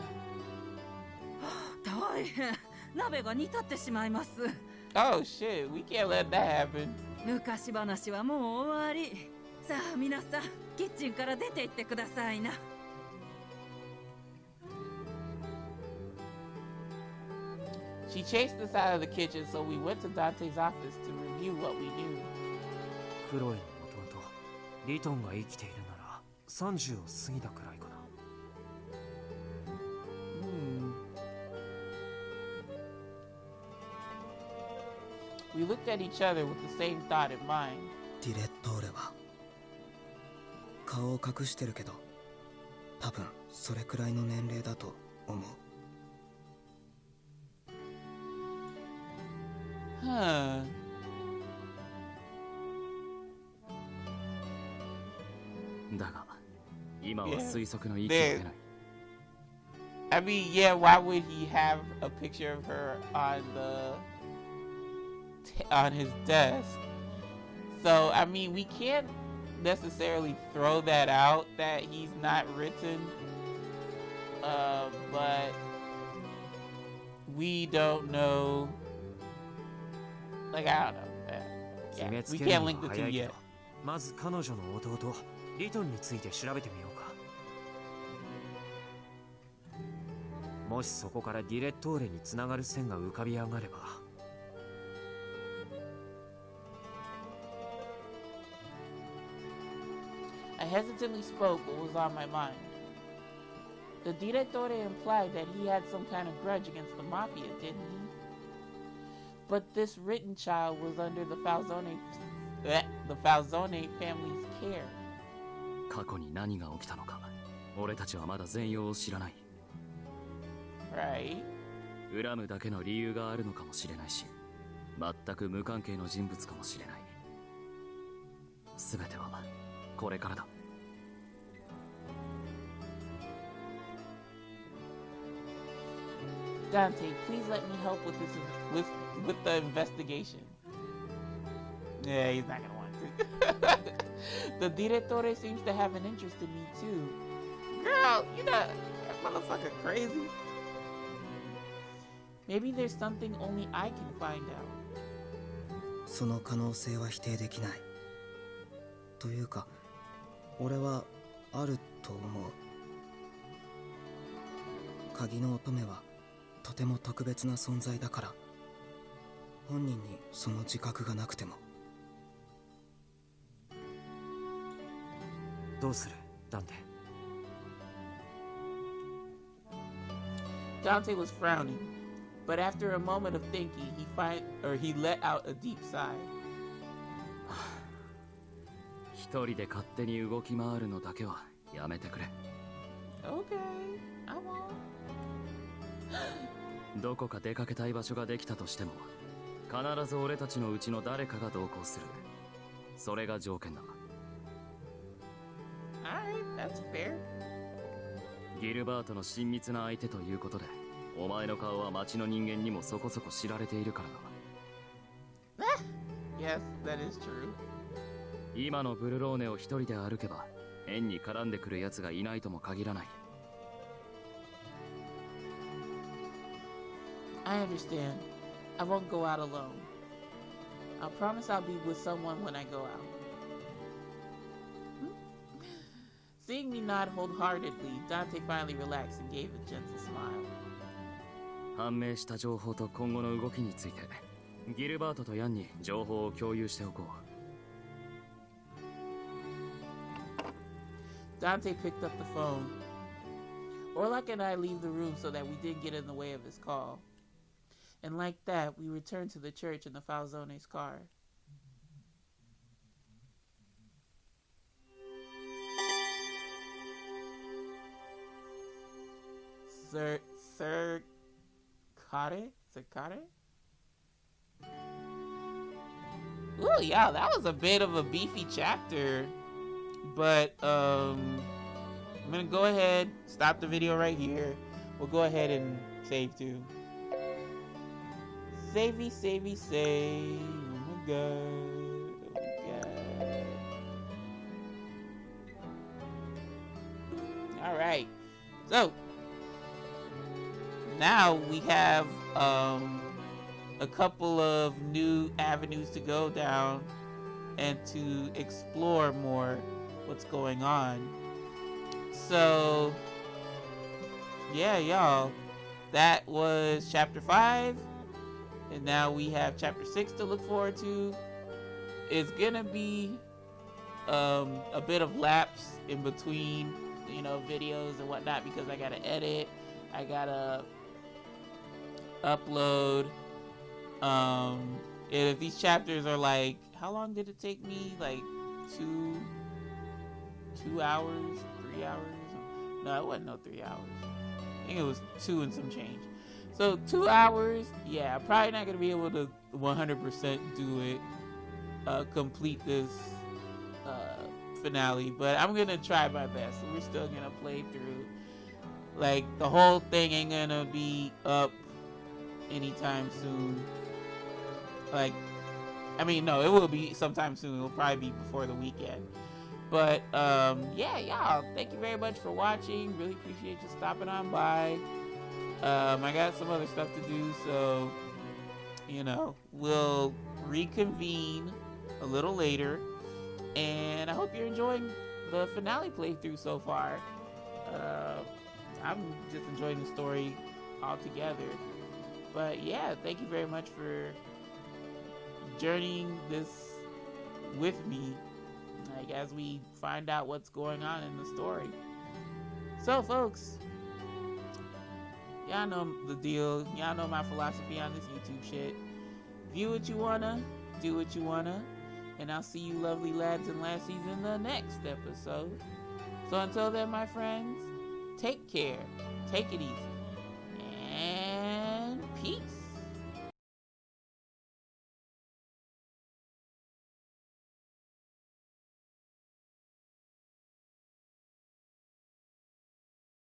大大変。鍋が煮立ってしまいます。Oh shit, we can't let that happen. 昔話はもう終わり。さあ皆さん、キッチンから出て行ってくださいな。She chased us out of the kitchen, so we went to Dante's office to review what we knew. クロエの弟、リトンが生きているなら30を過ぎたくらいかな。We looked at each other with the same thought in mind. ディレットーレは顔を隠してるけど、多分それくらいの年齢だと思う。Huh. I mean, yeah, why would he have a picture of her on his desk? So, I mean, we can't necessarily throw that out that he's not written, but we don't know. Like, I don't know. Yeah, we can't link the two yet. まず彼女の弟リトンについて調べてみようか。もしそこからディレットーレにつながる線が浮かび上がれば。I hesitantly spoke what was on my mind. The direttore implied that he had some kind of grudge against the mafia, didn't he? But this written child was under the Falzone family's care. 過去に何が起きたのか、俺たちはまだ全容を知らない。Right. 恨むだけの理由があるのかもしれないし、全く無関係の人物かもしれない。すべてはこれからだ。Dante, please let me help with this with the investigation. Yeah, he's not gonna want to. The direttore seems to have an interest in me too. Girl, you know that motherfucker crazy. Maybe there's something only I can find out. その可能性は否定できない。というか、俺はあると思う。鍵の乙女はとても特別な存在だから、本人にその自覚がなくても。どうする、ダンテ。Dante was frowning, but after a moment of thinking, he let out a deep sigh. 一人で勝手に動き回るのだけはやめてくれ。Okay, I won't. どこか出かけたい場所ができたとしても、必ず俺たちのうちの誰かが同行する。それが条件だ。Alright, that's fair. ギルバートの親密な相手ということで、お前の顔は町の人間にもそこそこ知られているからな。Yes, that is true. 今のブルローネを一人で歩けば、変に絡んでくる奴がいないとも限らない。I understand. I won't go out alone. I'll promise I'll be with someone when I go out. Seeing me nod wholeheartedly, Dante finally relaxed and gave a gentle smile. 判明した情報と今後の動きについて、ギルバートとヤンに情報を共有しておこう。Dante picked up the phone. Orlok and I leave the room so that we didn't get in the way of his call. And like that, we returned to the church in the Falzone's car. Sir Kare? Ooh, yeah, that was a bit of a beefy chapter. But I'm gonna go ahead, stop the video right here. We'll go ahead and save too. Savey, savey, save. Oh my god. Oh my god. Alright. So now we have a couple of new avenues to go down and to explore more what's going on. So yeah, y'all, that was chapter 5, and now we have chapter 6 to look forward to. It's gonna be a bit of lapse in between, you know, videos and whatnot, because I gotta edit, I gotta upload. And if these chapters are like, how long did it take me? Like 2 hours, 3 hours? No, it wasn't no 3 hours. I think it was 2 and some change. So 2 hours, yeah, I'm probably not gonna be able to 100% do it, complete this finale, but I'm gonna try my best. We're still gonna play through. Like, the whole thing ain't gonna be up anytime soon. Like, I mean, no, it will be sometime soon. It'll probably be before the weekend. But yeah, y'all, thank you very much for watching. Really appreciate you stopping on by. I got some other stuff to do, so you know, we'll reconvene a little later. And I hope you're enjoying the finale playthrough so far. I'm just enjoying the story altogether. But yeah, thank you very much for journeying this with me, like, as we find out what's going on in the story. So folks, y'all know the deal. Y'all know my philosophy on this YouTube shit. View what you wanna, do what you wanna, and I'll see you lovely lads and lassies in the next episode. So until then, my friends, take care, take it easy.